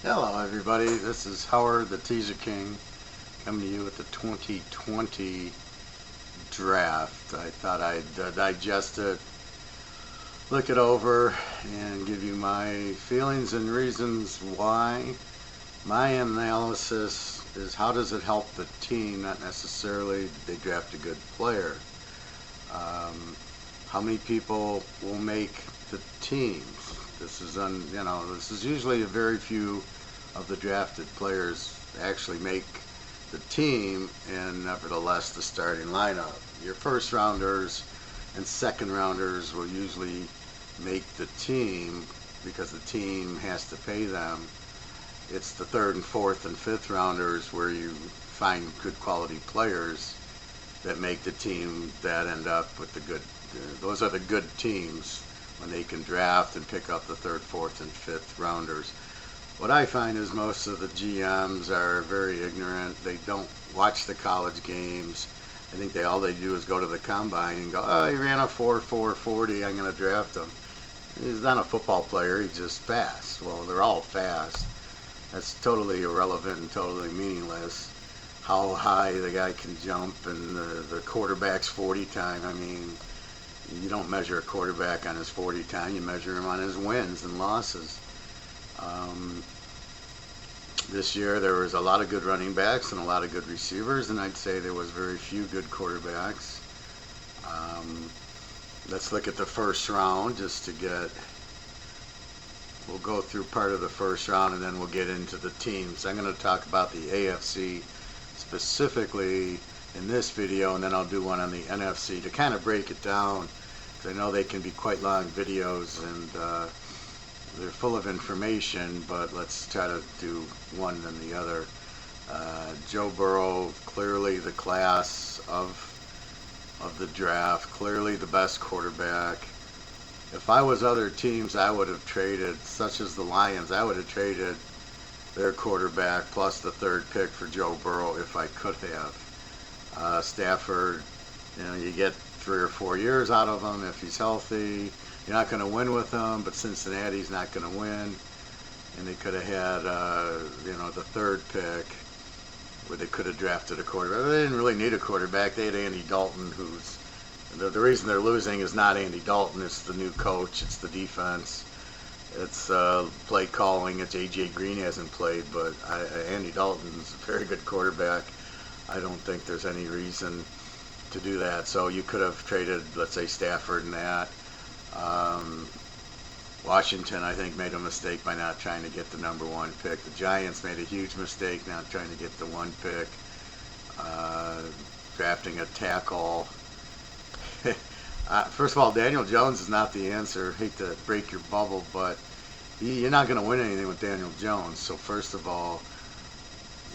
Hello everybody, this is Howard the Teaserking coming to you with the 2020 draft. I thought I'd digest it, look it over, and give you my feelings and reasons why. My analysis is how does it help the team, not necessarily they draft a good player. How many people will make the team? This is usually a very few of the drafted players actually make the team, and nevertheless the starting lineup. Your first rounders and second rounders will usually make the team because the team has to pay them. It's the third and fourth and fifth rounders where you find good quality players that make the team that end up with the good. Those are the good teams when they can draft and pick up the third, fourth, and fifth rounders. What I find is most of the GMs are very ignorant. They don't watch the college games. I think all they do is go to the combine and go, oh, he ran a 4.40, I'm going to draft him. He's not a football player, he's just fast. Well, they're all fast. That's totally irrelevant and totally meaningless. How high the guy can jump and the quarterback's 40 time. I mean, you don't measure a quarterback on his 40 time, you measure him on his wins and losses. This year there was a lot of good running backs and a lot of good receivers, and I'd say there was very few good quarterbacks. Let's look at the first round just to we'll go through part of the first round and then we'll get into the teams. I'm going to talk about the AFC specifically in this video, and then I'll do one on the NFC to kind of break it down, because I know they can be quite long videos and they're full of information, but let's try to do one than the other. Joe Burrell, clearly the class of the draft, clearly the best quarterback. If I was other teams, I would have traded, such as the Lions, I would have traded their quarterback plus the third pick for Joe Burrow if I could have. Stafford, you get 3 or 4 years out of him if he's healthy. You're not going to win with him, but Cincinnati's not going to win. And they could have had, the third pick where they could have drafted a quarterback. They didn't really need a quarterback. They had Andy Dalton, who's the reason they're losing is not Andy Dalton. It's the new coach. It's the defense. It's play calling. It's A.J. Green hasn't played, but Andy Dalton's a very good quarterback. I don't think there's any reason to do that. So you could have traded, let's say, Stafford and that. Washington, I think, made a mistake by not trying to get the number 1 pick. The Giants made a huge mistake not trying to get the 1 pick. Drafting a tackle. First of all, Daniel Jones is not the answer. Hate to break your bubble, but you're not going to win anything with Daniel Jones. So first of all,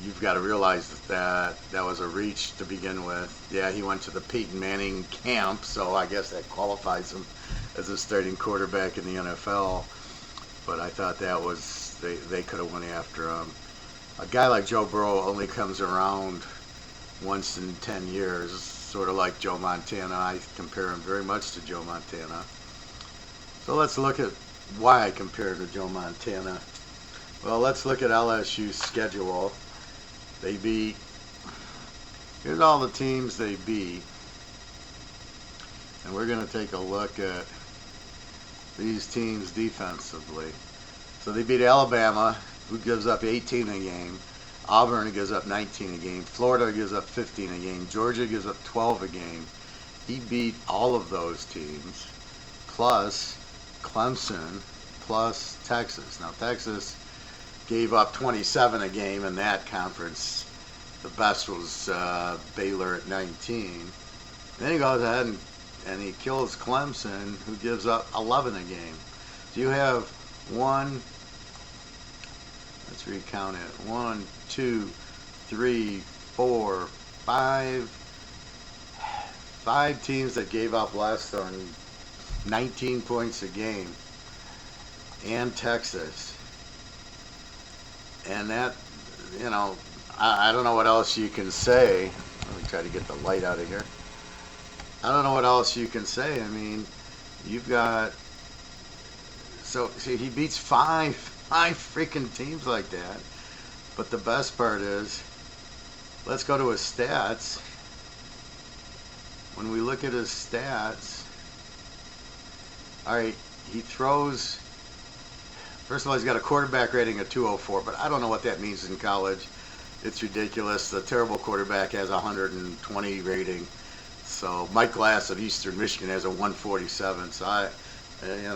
you've got to realize that was a reach to begin with. Yeah, he went to the Peyton Manning camp, so I guess that qualifies him as a starting quarterback in the NFL. But I thought that was, they could have went after him. A guy like Joe Burrow only comes around once in 10 years, sort of like Joe Montana. I compare him very much to Joe Montana. So let's look at why I compare to Joe Montana. Well, let's look at Lsu Schedule. Here's all the teams they beat. And we're going to take a look at these teams defensively. So they beat Alabama, who gives up 18 a game. Auburn gives up 19 a game. Florida gives up 15 a game. Georgia gives up 12 a game. He beat all of those teams, plus Clemson, plus Texas. Now, Texas gave up 27 a game in that conference. The best was Baylor at 19. Then he goes ahead and he kills Clemson, who gives up 11 a game. So you have let's recount it. 1, 2, 3, 4, 5. 5 teams that gave up less than 19 points a game. And Texas. And that, I don't know what else you can say. Let me try to get the light out of here. I don't know what else you can say. I mean, you've got, so he beats 5 five freaking teams like that. But the best part is, let's go to his stats. When we look at his stats, all right, he throws, first of all, he's got a quarterback rating of 204, but I don't know what that means in college. It's ridiculous. The terrible quarterback has a 120 rating. So Mike Glass of Eastern Michigan has a 147. So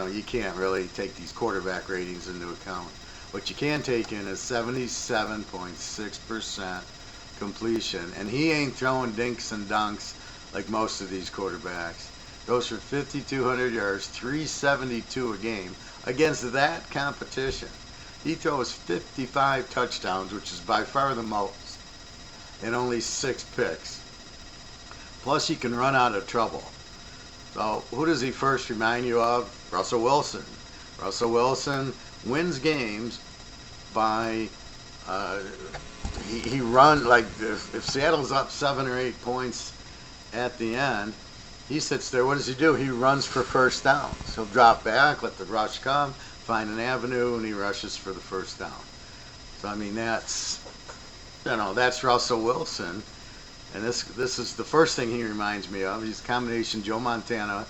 you can't really take these quarterback ratings into account. What you can take in is 77.6% completion, and he ain't throwing dinks and dunks like most of these quarterbacks. Goes for 5,200 yards, 372 a game. Against that competition, he throws 55 touchdowns, which is by far the most, and only 6 picks. Plus, he can run out of trouble. So, who does he first remind you of? Russell Wilson. Russell Wilson wins games by he run like if Seattle's up 7 or 8 points at the end, he sits there. What does he do? He runs for first down. He'll drop back, let the rush come, find an avenue, and he rushes for the first down. So I mean that's Russell Wilson, and this is the first thing he reminds me of. He's a combination Joe Montana,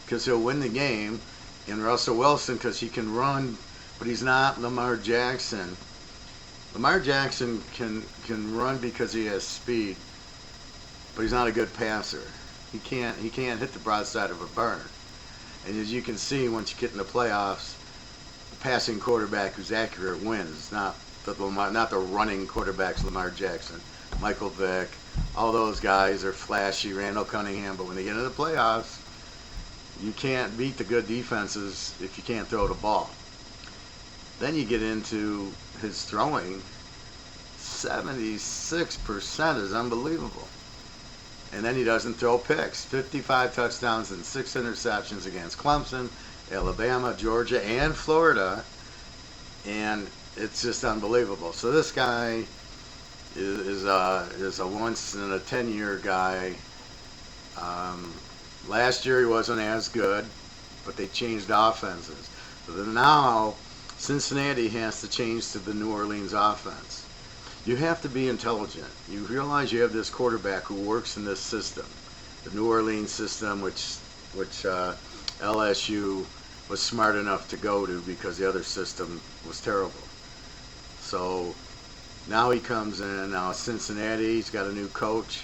because he'll win the game, and Russell Wilson because he can run, but he's not Lamar Jackson. Lamar Jackson can run because he has speed, but he's not a good passer. He can't hit the broadside of a barn. And as you can see, once you get in the playoffs, the passing quarterback who's accurate wins. Not the running quarterbacks, Lamar Jackson, Michael Vick, all those guys are flashy, Randall Cunningham, but when they get into the playoffs, you can't beat the good defenses if you can't throw the ball. Then you get into his throwing. 76% is unbelievable. And then he doesn't throw picks. 55 touchdowns and 6 interceptions against Clemson, Alabama, Georgia, and Florida. And it's just unbelievable. So this guy is a once in a 10-year guy. Last year he wasn't as good, but they changed offenses. So then now Cincinnati has to change to the New Orleans offense. You have to be intelligent. You realize you have this quarterback who works in this system, the New Orleans system, which LSU was smart enough to go to because the other system was terrible. So now he comes in. Now Cincinnati, he's got a new coach.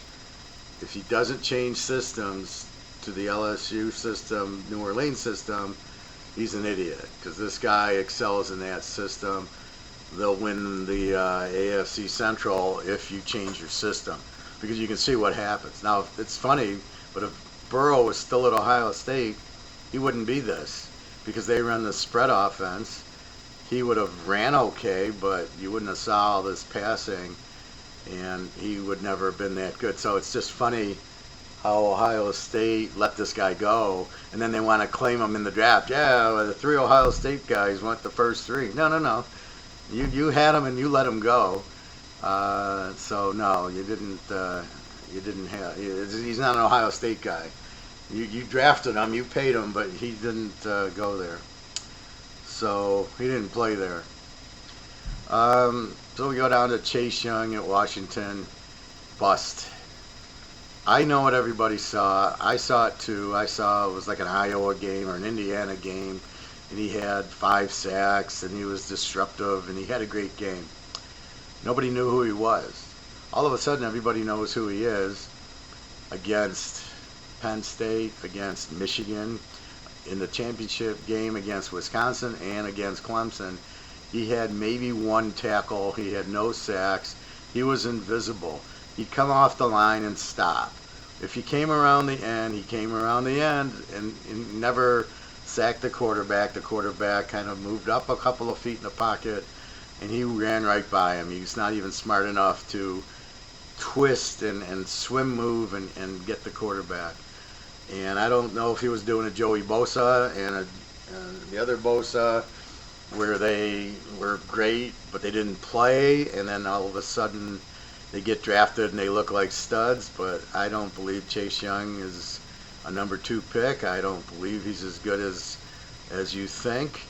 If he doesn't change systems to the LSU system, New Orleans system, he's an idiot because this guy excels in that system. They'll win the AFC Central if you change your system, because you can see what happens. Now, it's funny, but if Burrell was still at Ohio State, he wouldn't be this, because they run the spread offense. He would have ran okay, but you wouldn't have saw all this passing, and he would never have been that good. So it's just funny how Ohio State let this guy go, and then they want to claim him in the draft. Yeah, the 3 Ohio State guys went the first 3. No. You had him and you let him go. So no, you didn't have. He's not an Ohio State guy. You drafted him, you paid him, but he didn't go there. So he didn't play there. So we go down to Chase Young at Washington. Bust. I know what everybody saw. I saw it too. I saw it was like an Iowa game or an Indiana game, and he had 5 sacks, and he was disruptive, and he had a great game. Nobody knew who he was. All of a sudden, everybody knows who he is against Penn State, against Michigan, in the championship game against Wisconsin and against Clemson. He had maybe 1 tackle. He had no sacks. He was invisible. He'd come off the line and stop. If he came around the end, he came around the end and never sacked the quarterback. The quarterback kind of moved up a couple of feet in the pocket, and he ran right by him. He's not even smart enough to twist and swim move and get the quarterback. And I don't know if he was doing a Joey Bosa and the other Bosa where they were great, but they didn't play, and then all of a sudden they get drafted and they look like studs. But I don't believe Chase Young is a number 2 pick. I don't believe he's as good as you think.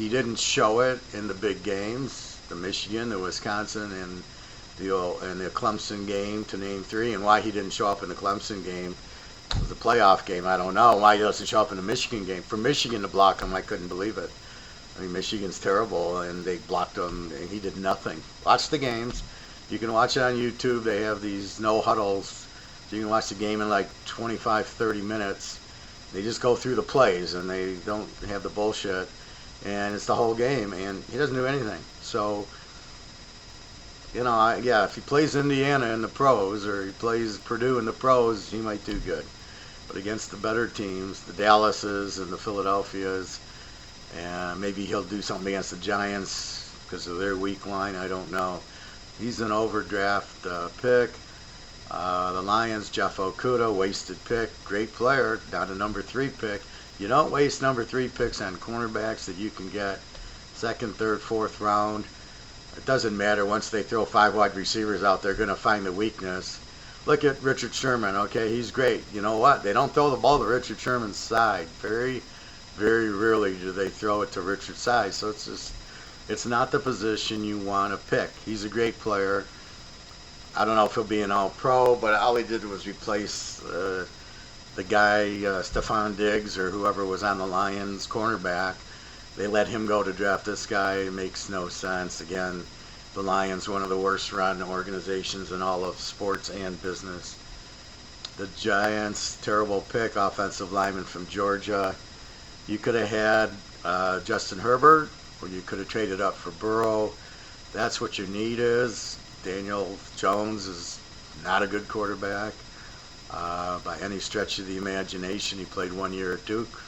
He didn't show it in the big games, the Michigan, the Wisconsin, and the Clemson game, to name three. And why he didn't show up in the Clemson game was a playoff game. I don't know why he doesn't show up in the Michigan game. For Michigan to block him, I couldn't believe it. I mean, Michigan's terrible, and they blocked him, and he did nothing. Watch the games. You can watch it on YouTube. They have these no huddles, so you can watch the game in like 25, 30 minutes. They just go through the plays, and they don't have the bullshit, and it's the whole game, and he doesn't do anything. So, you know, yeah, if he plays Indiana in the pros, or he plays Purdue in the pros, he might do good. But against the better teams, the Dallases and the Philadelphias, and maybe he'll do something against the Giants because of their weak line, I don't know. He's an overdraft pick. The Lions, Jeff Okudah, wasted pick. Great player, down to number 3 pick. You don't waste number 3 picks on cornerbacks that you can get second, third, fourth round. It doesn't matter. Once they throw 5 wide receivers out, they're going to find the weakness. Look at Richard Sherman. Okay, he's great. You know what? They don't throw the ball to Richard Sherman's side. Very, very rarely do they throw it to Richard's side. So it's not the position you want to pick. He's a great player. I don't know if he'll be an all-pro, but all he did was replace the guy, Stephon Diggs, or whoever was on the Lions cornerback. They let him go to draft this guy. It makes no sense. Again, the Lions, one of the worst run organizations in all of sports and business. The Giants, terrible pick, offensive lineman from Georgia. You could have had Justin Herbert, or you could have traded up for Burrell. That's what your need is. Daniel Jones is not a good quarterback by any stretch of the imagination. He played 1 year at Duke.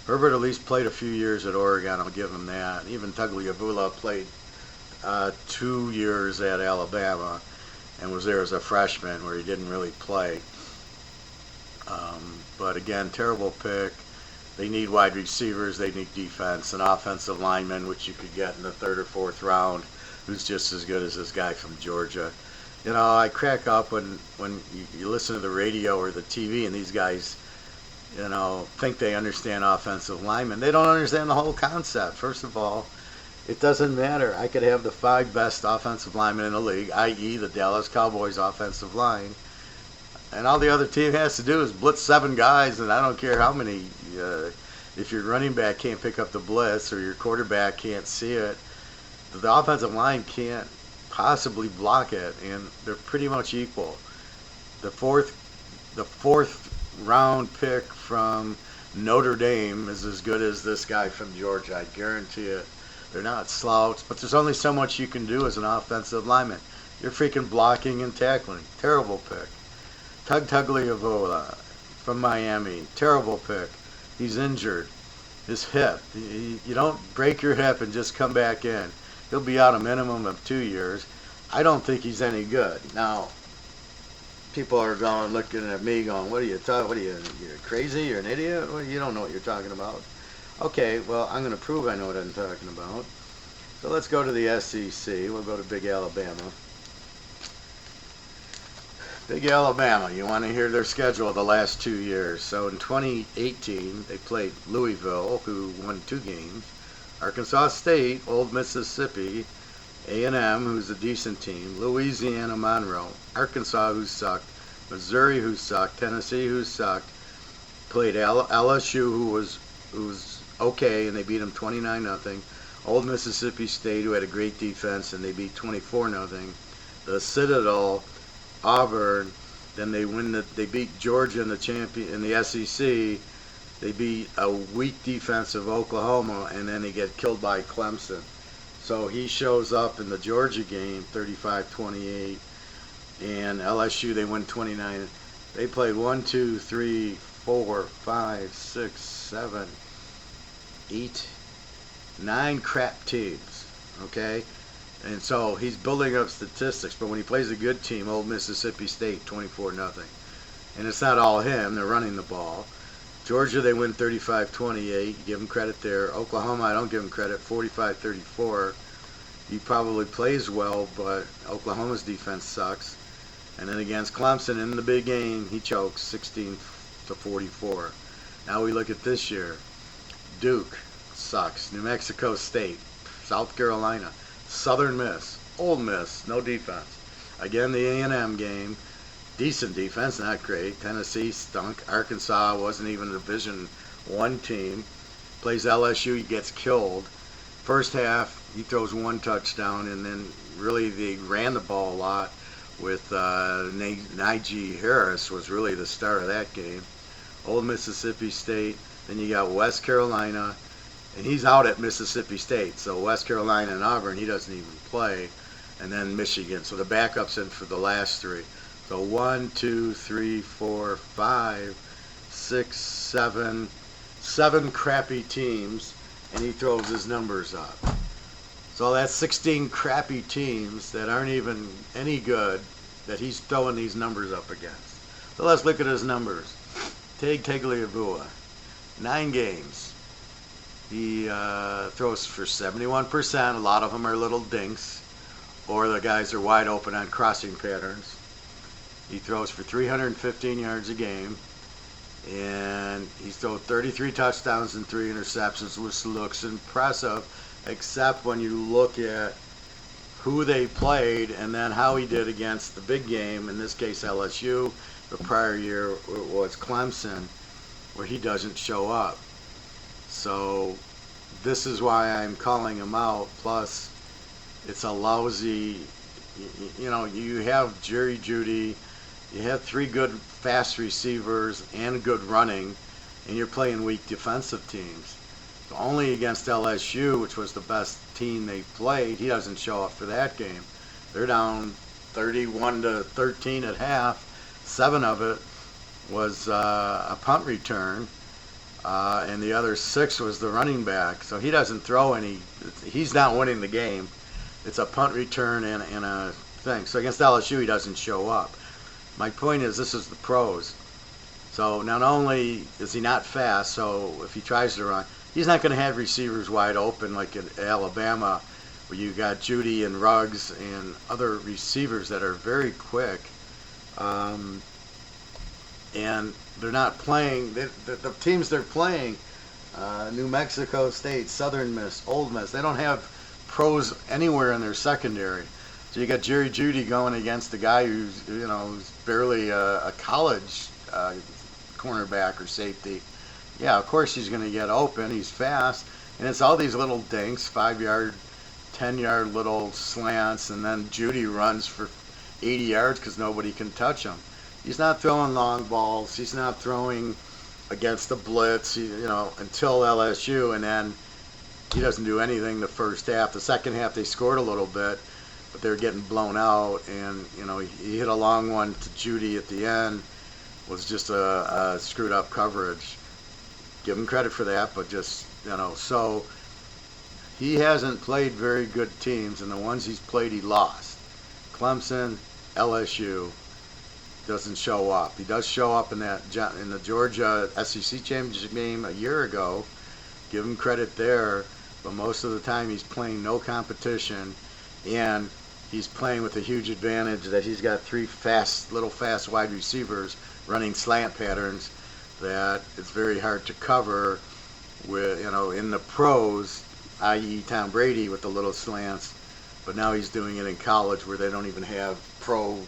Herbert at least played a few years at Oregon. I'll give him that. Even Tagliabue played 2 years at Alabama and was there as a freshman where he didn't really play. But again, terrible pick. They need wide receivers. They need defense. An offensive lineman, which you could get in the 3rd or 4th round, who's just as good as this guy from Georgia. You know, I crack up when you listen to the radio or the TV and these guys, you know, think they understand offensive linemen. They don't understand the whole concept. First of all, it doesn't matter. I could have the 5 best offensive linemen in the league, i.e. the Dallas Cowboys offensive line, and all the other team has to do is blitz 7 guys, and I don't care how many. If your running back can't pick up the blitz or your quarterback can't see it, the offensive line can't possibly block it, and they're pretty much equal. The fourth round pick from Notre Dame is as good as this guy from Georgia. I guarantee it. They're not slouts, but there's only so much you can do as an offensive lineman. You're freaking blocking and tackling. Terrible pick. Tagliabue from Miami. Terrible pick. He's injured. His hip. You don't break your hip and just come back in. He'll be out a minimum of 2 years. I don't think he's any good. Now, people are looking at me going, what are you talking? What are you? You're crazy? You're an idiot? You don't know what you're talking about. Okay, well, I'm going to prove I know what I'm talking about. So let's go to the SEC. We'll go to Big Alabama. Big Alabama, you want to hear their schedule the last 2 years. So in 2018, they played Louisville, who won 2 games. Arkansas State, Old Mississippi, A&M, who's a decent team, Louisiana Monroe, Arkansas, who sucked, Missouri, who sucked, Tennessee, who sucked, played LSU, who was okay, and they beat them 29-0. Old Mississippi State, who had a great defense, and they beat 24-0. The Citadel, Auburn, then they beat Georgia in the SEC. They beat a weak defensive Oklahoma, and then they get killed by Clemson. So he shows up in the Georgia game, 35-28, and LSU, they win 29. They played 1, 2, 3, 4, 5, 6, 7, 8, 9 crap teams, okay? And so he's building up statistics, but when he plays a good team, Old Mississippi State, 24-0. And it's not all him, they're running the ball. Georgia, they win 35-28. You give him credit there. Oklahoma, I don't give him credit, 45-34. He probably plays well, but Oklahoma's defense sucks. And then against Clemson in the big game, he chokes 16-44. Now we look at this year. Duke, sucks. New Mexico State, South Carolina, Southern Miss, Ole Miss, no defense. Again, the A&M game, decent defense, not great. Tennessee stunk. Arkansas wasn't even a Division I team. Plays LSU, he gets killed. First half, he throws one touchdown, and then really they ran the ball a lot with Najee Harris was really the star of that game. Old Mississippi State. Then you got West Carolina, and he's out at Mississippi State. So West Carolina and Auburn, he doesn't even play. And then Michigan. So the backup's in for the last three. So 1, 2, 3, 4, 5, 6, 7, 7 crappy teams, and he throws his numbers up. So that's 16 crappy teams that aren't even any good that he's throwing these numbers up against. So let's look at his numbers. Tagovailoa, 9 games. He throws for 71%. A lot of them are little dinks, or the guys are wide open on crossing patterns. He throws for 315 yards a game, and he's thrown 33 touchdowns and 3 interceptions, which looks impressive, except when you look at who they played and then how he did against the big game, in this case LSU. The prior year was Clemson, where he doesn't show up. So this is why I'm calling him out. Plus, it's a lousy, you have Jerry Jeudy, you have 3 good fast receivers and good running, and you're playing weak defensive teams. So only against LSU, which was the best team they played, he doesn't show up for that game. They're down 31-13 at half. 7 of it was a punt return, and the other 6 was the running back. So he doesn't throw any. He's not winning the game. It's a punt return and a thing. So against LSU, he doesn't show up. My point is, this is the pros. So not only is he not fast, so if he tries to run, he's not going to have receivers wide open like at Alabama, where you got Jeudy and Ruggs and other receivers that are very quick. And they're not playing. The teams they're playing, New Mexico State, Southern Miss, Ole Miss, they don't have pros anywhere in their secondary. So you got Jerry Jeudy going against the guy who's barely a college cornerback or safety. Yeah, of course he's going to get open. He's fast, and it's all these little dinks, 5-yard, 10-yard little slants, and then Jeudy runs for 80 yards because nobody can touch him. He's not throwing long balls. He's not throwing against the blitz, until LSU, and then he doesn't do anything the first half. The second half they scored a little bit, but they were getting blown out, and he hit a long one to Jeudy at the end. Was just a screwed up coverage. Give him credit for that, but just so he hasn't played very good teams, and the ones he's played he lost. Clemson, LSU, doesn't show up. He does show up in the Georgia SEC championship game a year ago. Give him credit there, but most of the time he's playing no competition, and he's playing with a huge advantage that he's got 3 little fast wide receivers running slant patterns that it's very hard to cover with, in the pros, i.e. Tom Brady with the little slants, but now he's doing it in college where they don't even have pro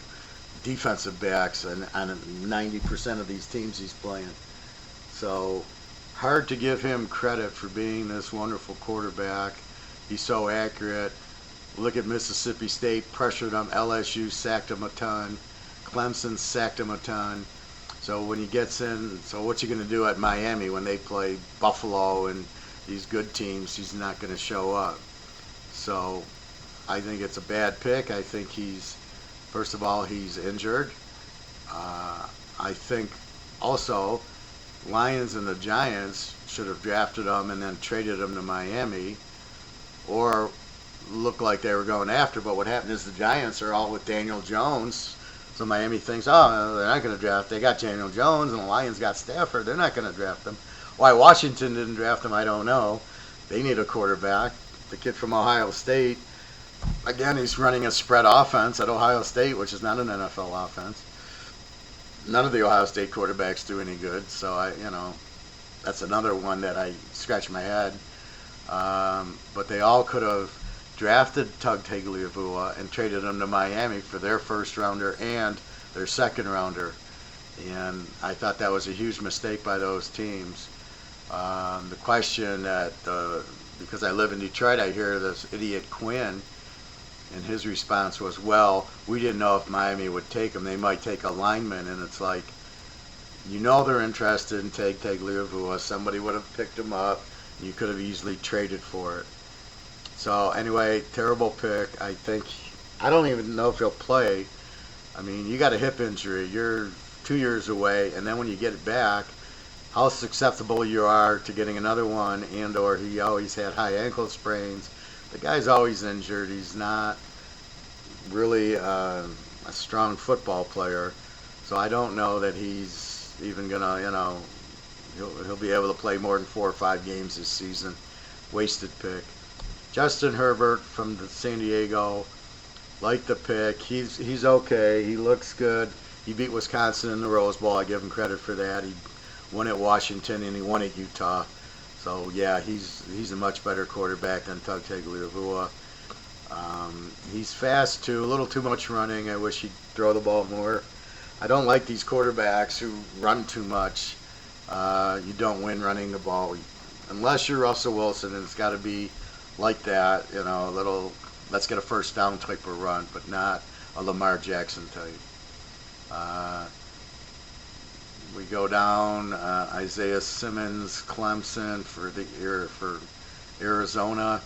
defensive backs on 90% of these teams he's playing. So hard to give him credit for being this wonderful quarterback. He's so accurate. Look at Mississippi State, pressured him. LSU sacked him a ton. Clemson sacked him a ton. So when he gets in, so what's he going to do at Miami when they play Buffalo and these good teams? He's not going to show up. So I think it's a bad pick. I think first of all, he's injured. I think also Lions and the Giants should have drafted him and then traded him to Miami, or looked like they were going after. But what happened is the Giants are all with Daniel Jones. So Miami thinks, oh, they're not going to draft. They got Daniel Jones, and the Lions got Stafford. They're not going to draft him. Why Washington didn't draft him, I don't know. They need a quarterback. The kid from Ohio State, again, he's running a spread offense at Ohio State, which is not an NFL offense. None of the Ohio State quarterbacks do any good. So, that's another one that I scratch my head. But they all could have drafted Tug Tagliavua and traded him to Miami for their first rounder and their second rounder. And I thought that was a huge mistake by those teams. The question that, because I live in Detroit, I hear this idiot Quinn, and his response was, well, we didn't know if Miami would take him. They might take a lineman. And it's like, you know they're interested in Tagliavua. Somebody would have picked him up. You could have easily traded for it. So anyway, terrible pick. I don't even know if he'll play. I mean, you got a hip injury. You're 2 years away, and then when you get it back, how susceptible you are to getting another one, and or he always had high ankle sprains. The guy's always injured. He's not really a strong football player, so I don't know that he's even gonna, he'll be able to play more than 4 or 5 games this season. Wasted pick. Justin Herbert from San Diego, like the pick. He's okay. He looks good. He beat Wisconsin in the Rose Bowl. I give him credit for that. He won at Washington and he won at Utah. So yeah, he's a much better quarterback than Tug Tagliavua. He's fast too. A little too much running. I wish he'd throw the ball more. I don't like these quarterbacks who run too much. You don't win running the ball unless you're Russell Wilson, and it's got to be like that, little let's get a first down type of run, but not a Lamar Jackson type. We go down, Isaiah Simmons, Clemson for Arizona.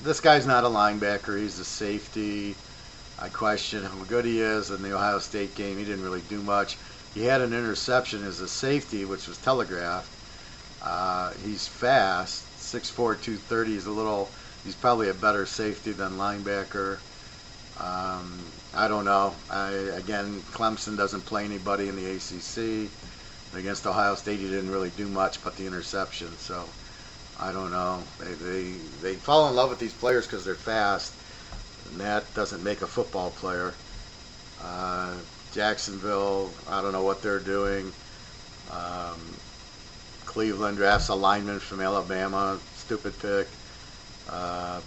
This guy's not a linebacker. He's a safety. I question how good he is. In the Ohio State game, he didn't really do much. He had an interception as a safety, which was telegraphed. He's fast. 6'4", 230. He's probably a better safety than linebacker. I don't know. Again, Clemson doesn't play anybody in the ACC. Against Ohio State, he didn't really do much but the interception. So I don't know. They fall in love with these players because they're fast, and that doesn't make a football player. Jacksonville, I don't know what they're doing. Cleveland drafts a lineman from Alabama. Stupid pick.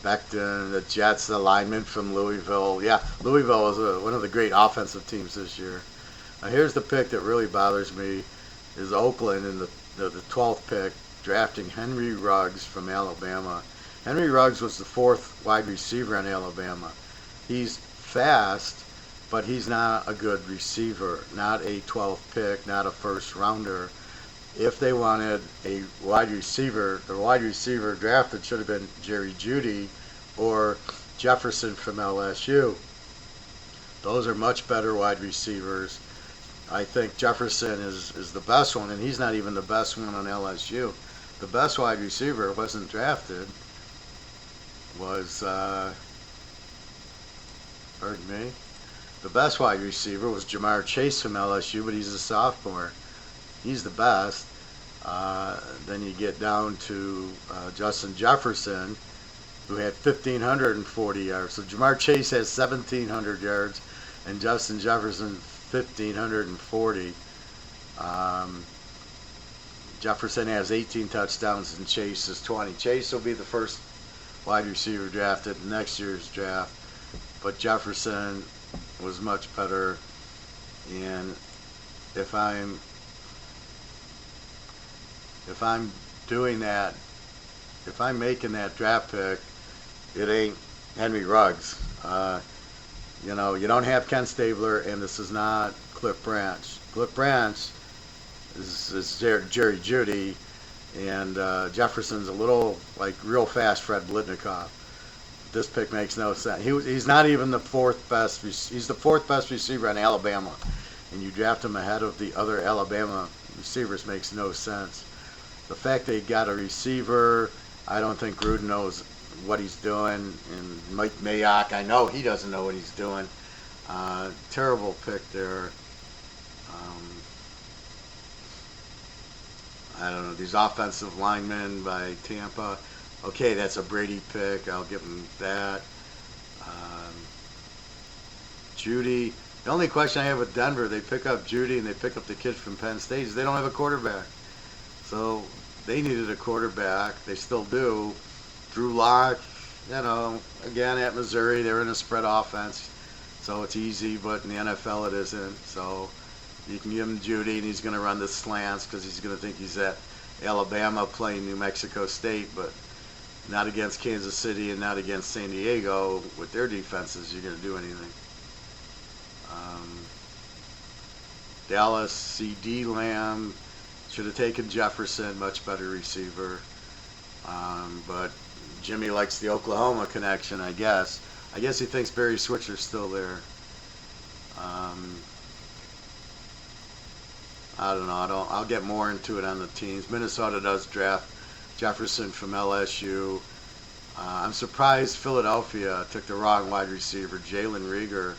Becton, the Jets, the lineman from Louisville. Yeah, Louisville is one of the great offensive teams this year. Now here's the pick that really bothers me, is Oakland in the 12th pick, drafting Henry Ruggs from Alabama. Henry Ruggs was the 4th wide receiver in Alabama. He's fast, but he's not a good receiver, not a 12th pick, not a first rounder. If they wanted a wide receiver, the wide receiver drafted should have been Jerry Jeudy or Jefferson from LSU. Those are much better wide receivers. I think Jefferson is the best one, and he's not even the best one on LSU. The best wide receiver wasn't drafted, was, the best wide receiver was Jamar Chase from LSU, but he's a sophomore. He's the best. Then you get down to Justin Jefferson, who had 1,540 yards. So Jamar Chase has 1,700 yards, and Justin Jefferson 1,540. Jefferson has 18 touchdowns, and Chase is 20. Chase will be the first wide receiver drafted in next year's draft, but Jefferson was much better. And if I'm doing that, if I'm making that draft pick, it ain't Henry Ruggs. You don't have Ken Stabler, and this is not Cliff Branch. Cliff Branch is Jerry Jeudy, and Jefferson's a little like real fast Fred Blitnikoff. This pick makes no sense. He's not even the 4th best. He's the 4th best receiver in Alabama, and you draft him ahead of the other Alabama receivers makes no sense. The fact they got a receiver, I don't think Gruden knows what he's doing. And Mike Mayock, I know he doesn't know what he's doing. Terrible pick there. I don't know, these offensive linemen by Tampa. Okay, that's a Brady pick. I'll give him that. Jeudy. The only question I have with Denver, they pick up Jeudy and they pick up the kid from Penn State, is they don't have a quarterback. So they needed a quarterback. They still do. Drew Lock, again at Missouri, they're in a spread offense, so it's easy, but in the NFL it isn't. So you can give him Judy, and he's going to run the slants because he's going to think he's at Alabama playing New Mexico State, but not against Kansas City and not against San Diego. With their defenses, you're going to do anything. Dallas, C.D. Lamb, should have taken Jefferson, much better receiver. But Jimmy likes the Oklahoma connection, I guess. I guess he thinks Barry Switcher's still there. I don't know. I'll get more into it on the teams. Minnesota does draft Jefferson from LSU. I'm surprised Philadelphia took the wrong wide receiver, Jalen Reagor,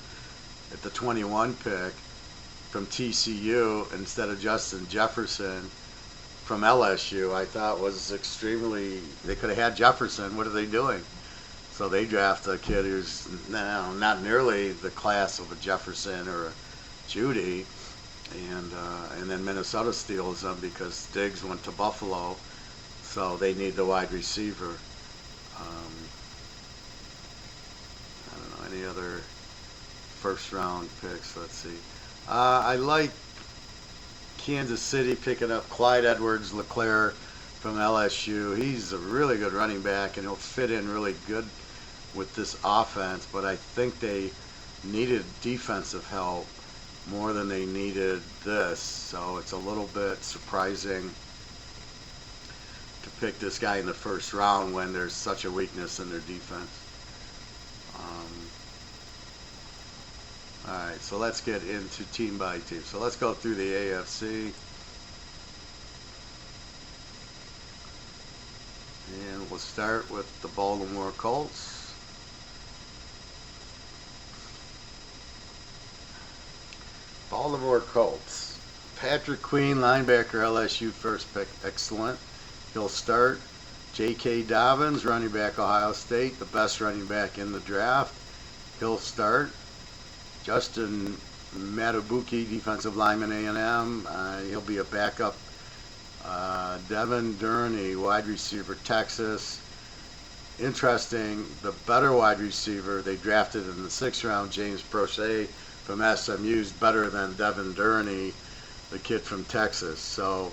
at the 21 pick from TCU instead of Justin Jefferson from LSU. I thought was extremely. They could have had Jefferson. What are they doing? So they draft a kid who's not nearly the class of a Jefferson or a Judy, and then Minnesota steals them because Diggs went to Buffalo, so they need the wide receiver. I don't know any other first round picks. Let's see. I like Kansas City picking up Clyde Edwards-Helaire from LSU. He's a really good running back, and he'll fit in really good with this offense, but I think they needed defensive help more than they needed this, so it's a little bit surprising to pick this guy in the first round when there's such a weakness in their defense. Alright, so let's get into team by team. So let's go through the AFC. And we'll start with the Baltimore Colts. Baltimore Colts. Patrick Queen, linebacker, LSU, first pick, excellent. He'll start. J.K. Dobbins, running back, Ohio State, the best running back in the draft. He'll start. Justin Matabuki, defensive lineman, A&M. He'll be a backup. Devin Durney, wide receiver, Texas. Interesting, the better wide receiver they drafted in the 6th round, James Prochet from SMU, is better than Devin Durney, the kid from Texas. So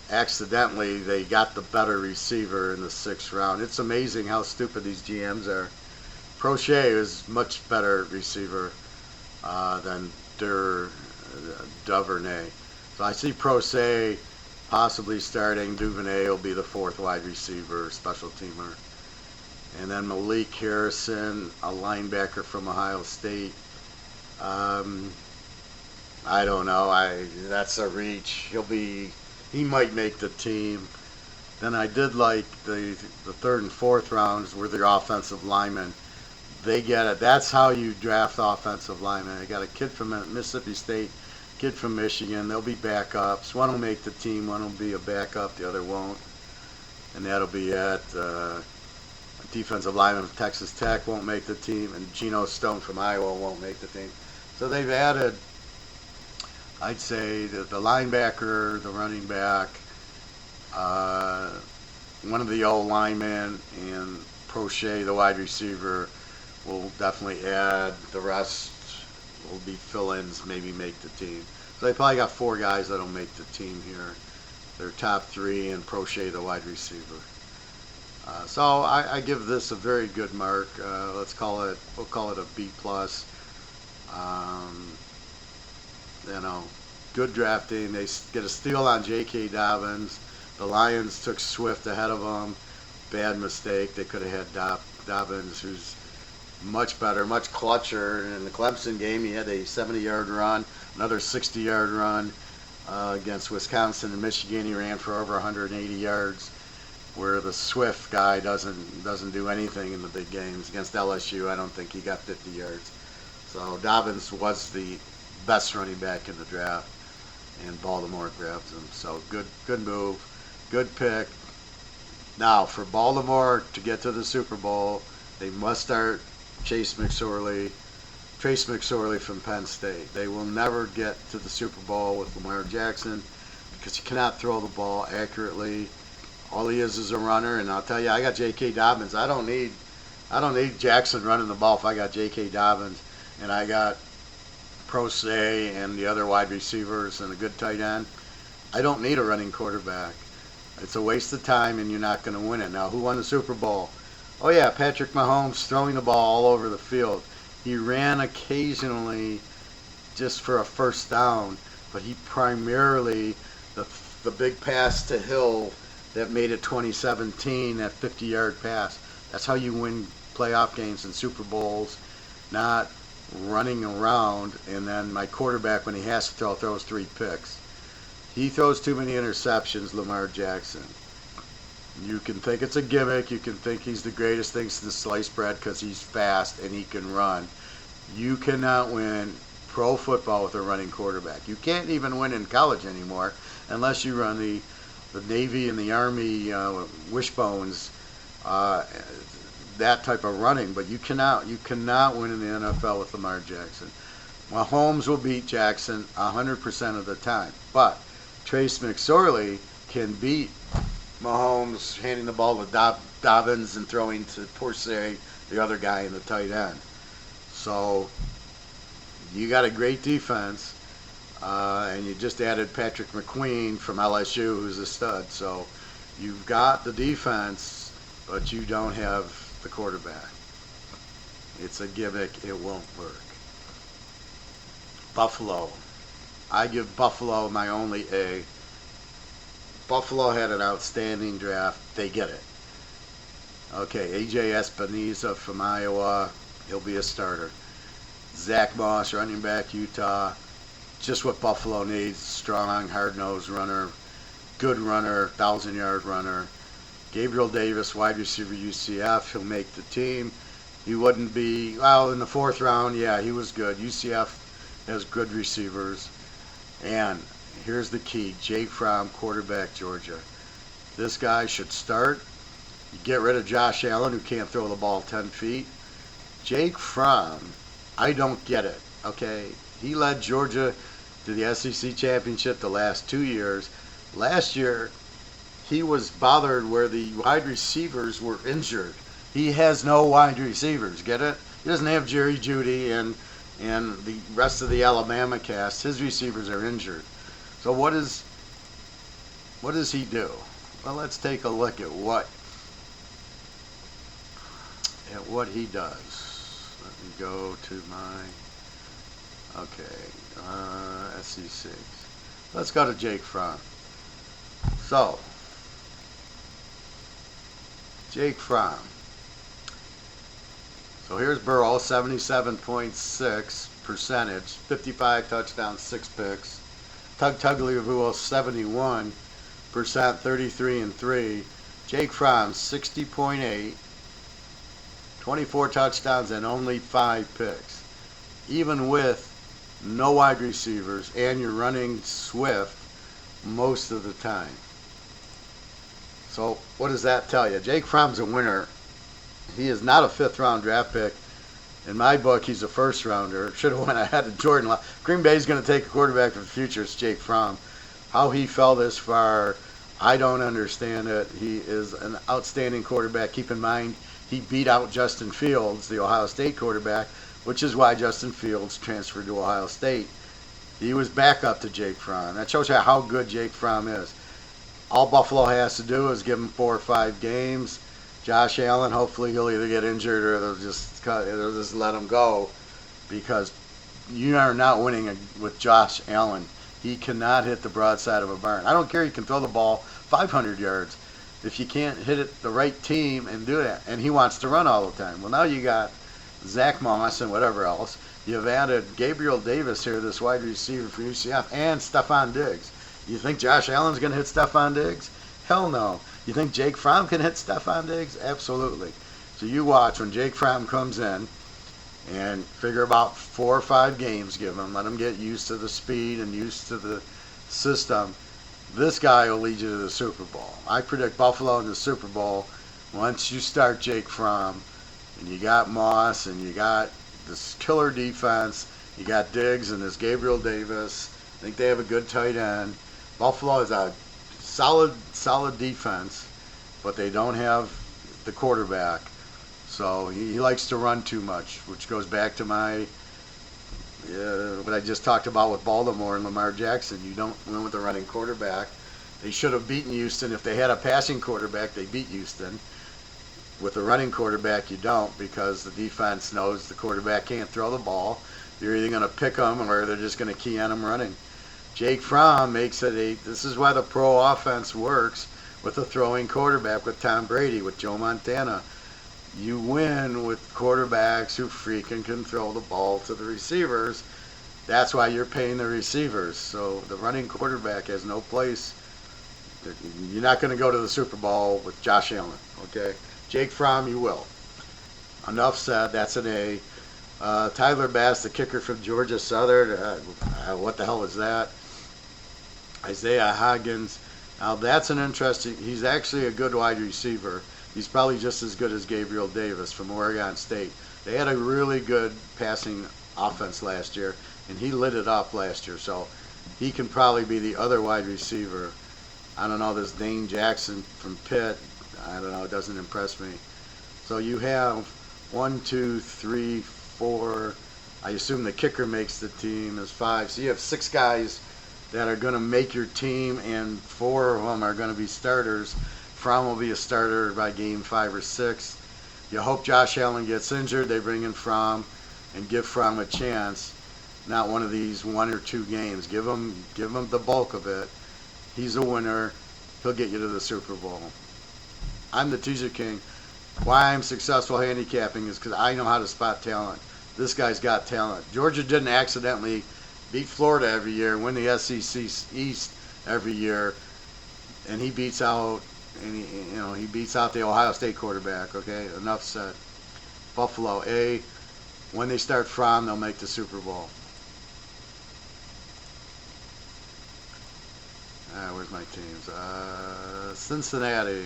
accidentally they got the better receiver in the 6th round. It's amazing how stupid these GMs are. Prochet is much better receiver than Duvernay. So I see Prochet possibly starting. Duvernay will be the 4th wide receiver, special teamer. And then Malik Harrison, a linebacker from Ohio State. I don't know. That's a reach. He might make the team. Then I did like the 3rd and 4th rounds were their offensive linemen. They get it. That's how you draft offensive linemen. They got a kid from Mississippi State, kid from Michigan. They'll be backups. One will make the team. One will be a backup. The other won't. And that'll be at defensive lineman from Texas Tech won't make the team, and Geno Stone from Iowa won't make the team. So they've added, I'd say, the linebacker, the running back, one of the old linemen, and Prochet, the wide receiver, will definitely add. The rest will be fill-ins, maybe make the team. So they probably got 4 guys that'll make the team here. Their top 3 and Prochet, the wide receiver. So I give this a very good mark. We'll call it a B+. Good drafting. They get a steal on J.K. Dobbins. The Lions took Swift ahead of them. Bad mistake. They could have had Dobbins, who's much better, much clutcher. In the Clemson game, he had a 70-yard run, another 60-yard run against Wisconsin and Michigan. He ran for over 180 yards, where the Swift guy doesn't do anything in the big games. Against LSU, I don't think he got 50 yards. So Dobbins was the best running back in the draft, and Baltimore grabs him. So good move, good pick. Now for Baltimore to get to the Super Bowl, they must start Trace McSorley from Penn State. They will never get to the Super Bowl with Lamar Jackson because you cannot throw the ball accurately. All he is a runner, and I'll tell you, I got J.K. Dobbins. I don't need Jackson running the ball if I got J.K. Dobbins and I got Prose and the other wide receivers and a good tight end. I don't need a running quarterback. It's a waste of time, and you're not going to win it. Now, who won the Super Bowl? Oh, yeah, Patrick Mahomes throwing the ball all over the field. He ran occasionally just for a first down, but he primarily, the big pass to Hill that made it 2017, that 50-yard pass. That's how you win playoff games and Super Bowls, not running around. And then my quarterback, when he has to throw, throws 3 picks. He throws too many interceptions, Lamar Jackson. You can think it's a gimmick. You can think he's the greatest thing since sliced bread because he's fast and he can run. You cannot win pro football with a running quarterback. You can't even win in college anymore unless you run the Navy and the Army wishbones, that type of running. But you cannot win in the NFL with Lamar Jackson. Mahomes will beat Jackson 100% of the time. But Trace McSorley can beat Mahomes handing the ball to Dobbins and throwing to Prose, the other guy in the tight end. So you got a great defense, and you just added Patrick McQueen from LSU, who's a stud. So you've got the defense, but you don't have the quarterback. It's a gimmick. It won't work. Buffalo. I give Buffalo my only A. Buffalo had an outstanding draft. They get it. Okay, A.J. Espinoza from Iowa. He'll be a starter. Zach Moss, running back, Utah. Just what Buffalo needs. Strong, hard-nosed runner. Good runner, 1,000-yard runner. Gabriel Davis, wide receiver, UCF. He'll make the team. He wouldn't be, well, in the 4th round, yeah, he was good. UCF has good receivers. And here's the key. Jake Fromm, quarterback, Georgia. This guy should start. You get rid of Josh Allen, who can't throw the ball 10 feet. Jake Fromm, I don't get it, okay? He led Georgia to the SEC championship the last 2 years. Last year, he was bothered where the wide receivers were injured. He has no wide receivers, get it? He doesn't have Jerry Jeudy and the rest of the Alabama cast. His receivers are injured. So what does he do? Well, let's take a look at what he does. Let me go to my SEC. Let's go to Jake Fromm. So Jake Fromm. So here's Burrell, 77.6 percentage, 55 touchdowns, 6 picks. Tagovailoa, 71%, 33-3. Jake Fromm, 60.8, 24 touchdowns and only 5 picks. Even with no wide receivers and you're running Swift most of the time. So what does that tell you? Jake Fromm's a winner. He is not a 5th-round draft pick. In my book, he's a 1st-rounder. Should have went ahead of Jordan Love. Green Bay's going to take a quarterback for the future. It's Jake Fromm. How he fell this far, I don't understand it. He is an outstanding quarterback. Keep in mind, he beat out Justin Fields, the Ohio State quarterback, which is why Justin Fields transferred to Ohio State. He was backup to Jake Fromm. That shows you how good Jake Fromm is. All Buffalo has to do is give him 4 or 5 games. Josh Allen, hopefully he'll either get injured or they'll just let him go, because you are not winning with Josh Allen. He cannot hit the broadside of a barn. I don't care. He can throw the ball 500 yards. If you can't hit it the right team and do that, and he wants to run all the time. Well, now you got Zach Moss and whatever else. You've added Gabriel Davis here, this wide receiver for UCF, and Stephon Diggs. You think Josh Allen's going to hit Stephon Diggs? Hell no. You think Jake Fromm can hit Stephon Diggs? Absolutely. So you watch when Jake Fromm comes in and figure about 4 or 5 games, give him, let him get used to the speed and used to the system. This guy will lead you to the Super Bowl. I predict Buffalo in the Super Bowl once you start Jake Fromm, and you got Moss, and you got this killer defense, you got Diggs and this Gabriel Davis. I think they have a good tight end. Buffalo is a solid defense, but they don't have the quarterback. So he likes to run too much, which goes back to my what I just talked about with Baltimore and Lamar Jackson. You don't win with a running quarterback. They should have beaten Houston. If they had a passing quarterback, they beat Houston. With a running quarterback, you don't, because the defense knows the quarterback can't throw the ball. They're either going to pick them or they're just going to key on them running. Jake Fromm makes it this is why the pro offense works with a throwing quarterback, with Tom Brady, with Joe Montana. You win with quarterbacks who freaking can throw the ball to the receivers. That's why you're paying the receivers. So the running quarterback has no place. You're not going to go to the Super Bowl with Josh Allen, okay? Jake Fromm, you will. Enough said. That's an A. Tyler Bass, the kicker from Georgia Southern. What the hell is that? Isaiah Hodgins. Now that's an interesting. He's actually a good wide receiver. He's probably just as good as Gabriel Davis from Oregon State. They had a really good passing offense last year, and he lit it up last year. So he can probably be the other wide receiver. I don't know, this Dane Jackson from Pitt. I don't know, it doesn't impress me. So you have 1, 2, 3, 4. I assume the kicker makes the team as 5. So you have 6 guys that are going to make your team, and 4 of them are going to be starters. Fromm will be a starter by game 5 or 6. You hope Josh Allen gets injured. They bring in Fromm and give Fromm a chance. Not one of these 1 or 2 games. Give him the bulk of it. He's a winner. He'll get you to the Super Bowl. I'm the Teaser King. Why I'm successful handicapping is because I know how to spot talent. This guy's got talent. Georgia didn't accidentally beat Florida every year, win the SEC East every year, and he beats out he beats out the Ohio State quarterback. Okay, enough said. Buffalo A. When they start Fromm, they'll make the Super Bowl. Where's my teams? Cincinnati.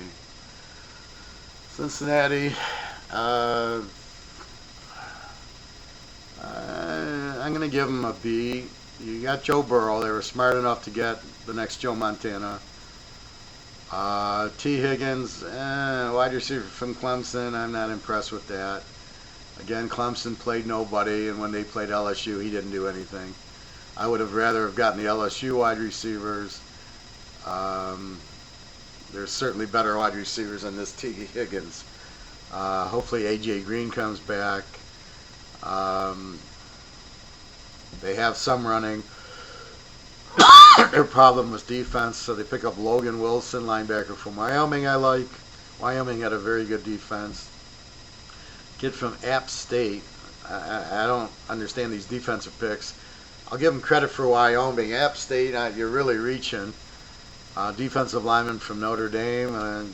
I'm going to give them a B. You got Joe Burrell. They were smart enough to get the next Joe Montana. T. Higgins, wide receiver from Clemson. I'm not impressed with that. Again, Clemson played nobody, and when they played LSU, he didn't do anything. I would have rather have gotten the LSU wide receivers. There's certainly better wide receivers than this T. Higgins. Hopefully A.J. Green comes back. They have some running. Their problem was defense, so they pick up Logan Wilson, linebacker from Wyoming. I like. Wyoming had a very good defense. Kid from App State. I don't understand these defensive picks. I'll give them credit for Wyoming. App State, you're really reaching. Defensive lineman from Notre Dame, and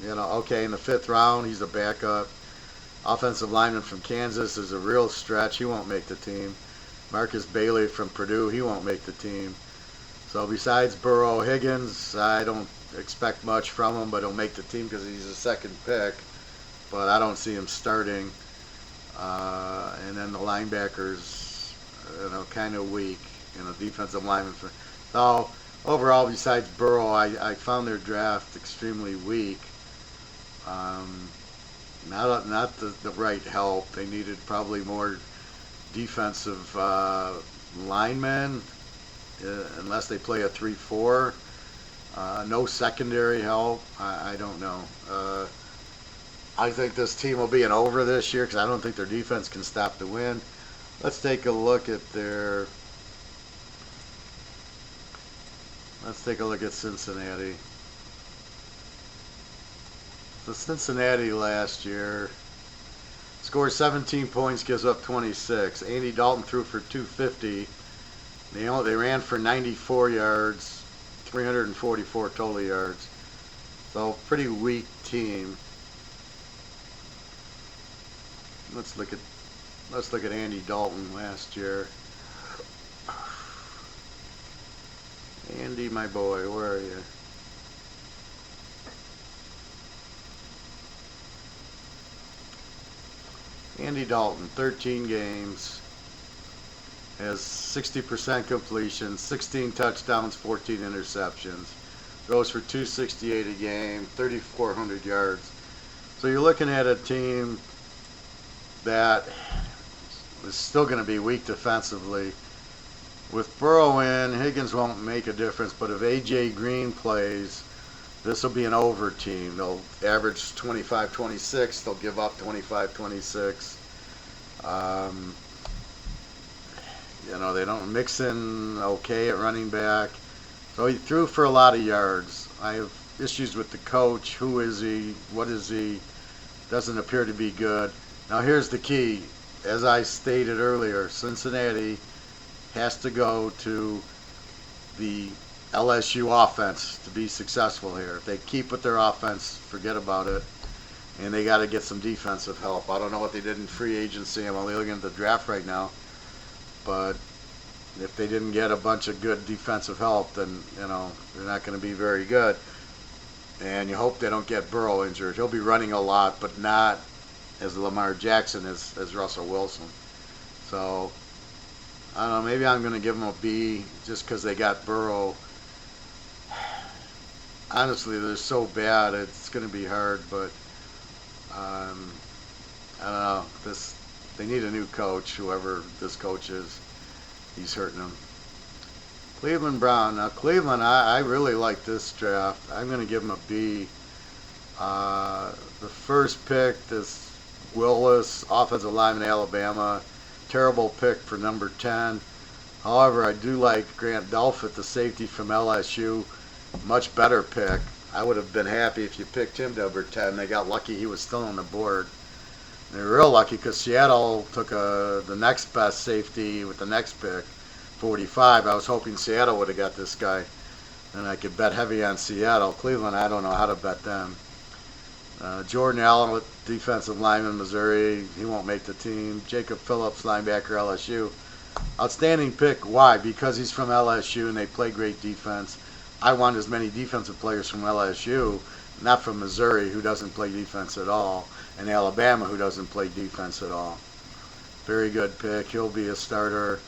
okay, in the 5th round, he's a backup. Offensive lineman from Kansas is a real stretch. He won't make the team. Marcus Bailey from Purdue, he won't make the team. So besides Burrow, Higgins, I don't expect much from him, but he'll make the team because he's a 2nd pick. But I don't see him starting. And then the linebackers, kind of weak. Defensive lineman. So overall, besides Burrow, I found their draft extremely weak. Not the right help. They needed probably more defensive linemen, unless they play a 3-4. No secondary help. I don't know. I think this team will be an over this year because I don't think their defense can stop the win. Let's take a look at Cincinnati. So Cincinnati last year scored 17 points, gives up 26. Andy Dalton threw for 250. They ran for 94 yards, 344 total yards. So pretty weak team. Let's look at Andy Dalton last year. Andy, my boy, where are you? Andy Dalton, 13 games, has 60% completion, 16 touchdowns, 14 interceptions. goes for 268 a game, 3,400 yards. So you're looking at a team that is still going to be weak defensively. With Burrell in, Higgins won't make a difference, but if A.J. Green plays, this will be an over team. They'll average 25-26. They'll give up 25-26. They don't mix in okay at running back. So he threw for a lot of yards. I have issues with the coach. Who is he? What is he? Doesn't appear to be good. Now here's the key. As I stated earlier, Cincinnati has to go to the LSU offense to be successful here. If they keep with their offense, forget about it. And they got to get some defensive help. I don't know what they did in free agency. I'm only looking at the draft right now. But if they didn't get a bunch of good defensive help, then, they're not going to be very good. And you hope they don't get Burrow injured. He'll be running a lot, but not as Lamar Jackson as Russell Wilson. So, I don't know, maybe I'm going to give them a B just because they got Burrow. Honestly, they're so bad, it's going to be hard, but I don't know. They need a new coach, whoever this coach is. He's hurting them. Cleveland Brown. Now, Cleveland, I really like this draft. I'm going to give them a B. The first pick, this Willis, offensive lineman, Alabama. Terrible pick for number 10. However, I do like Grant Delpit, the safety from LSU. Much better pick. I would have been happy if you picked him number 10. They got lucky he was still on the board. They were real lucky because Seattle took the next best safety with the next pick, 45. I was hoping Seattle would have got this guy, and I could bet heavy on Seattle. Cleveland, I don't know how to bet them. Jordan Allen, with defensive lineman, Missouri. He won't make the team. Jacob Phillips, linebacker, LSU. Outstanding pick. Why? Because he's from LSU and they play great defense. I want as many defensive players from LSU, not from Missouri, who doesn't play defense at all, and Alabama, who doesn't play defense at all. Very good pick. He'll be a starter.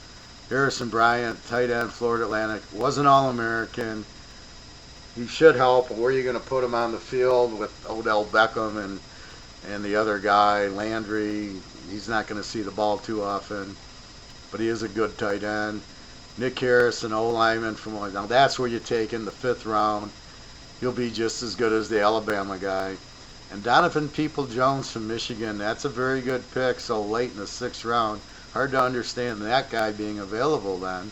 Garrison Bryant, tight end, Florida Atlantic. Was an All-American. He should help, but where are you going to put him on the field with Odell Beckham and the other guy, Landry? He's not going to see the ball too often, but he is a good tight end. Nick Harris, an O-lineman from now that's where you take in the 5th round. He'll be just as good as the Alabama guy. And Donovan People-Jones from Michigan, that's a very good pick so late in the 6th round. Hard to understand that guy being available then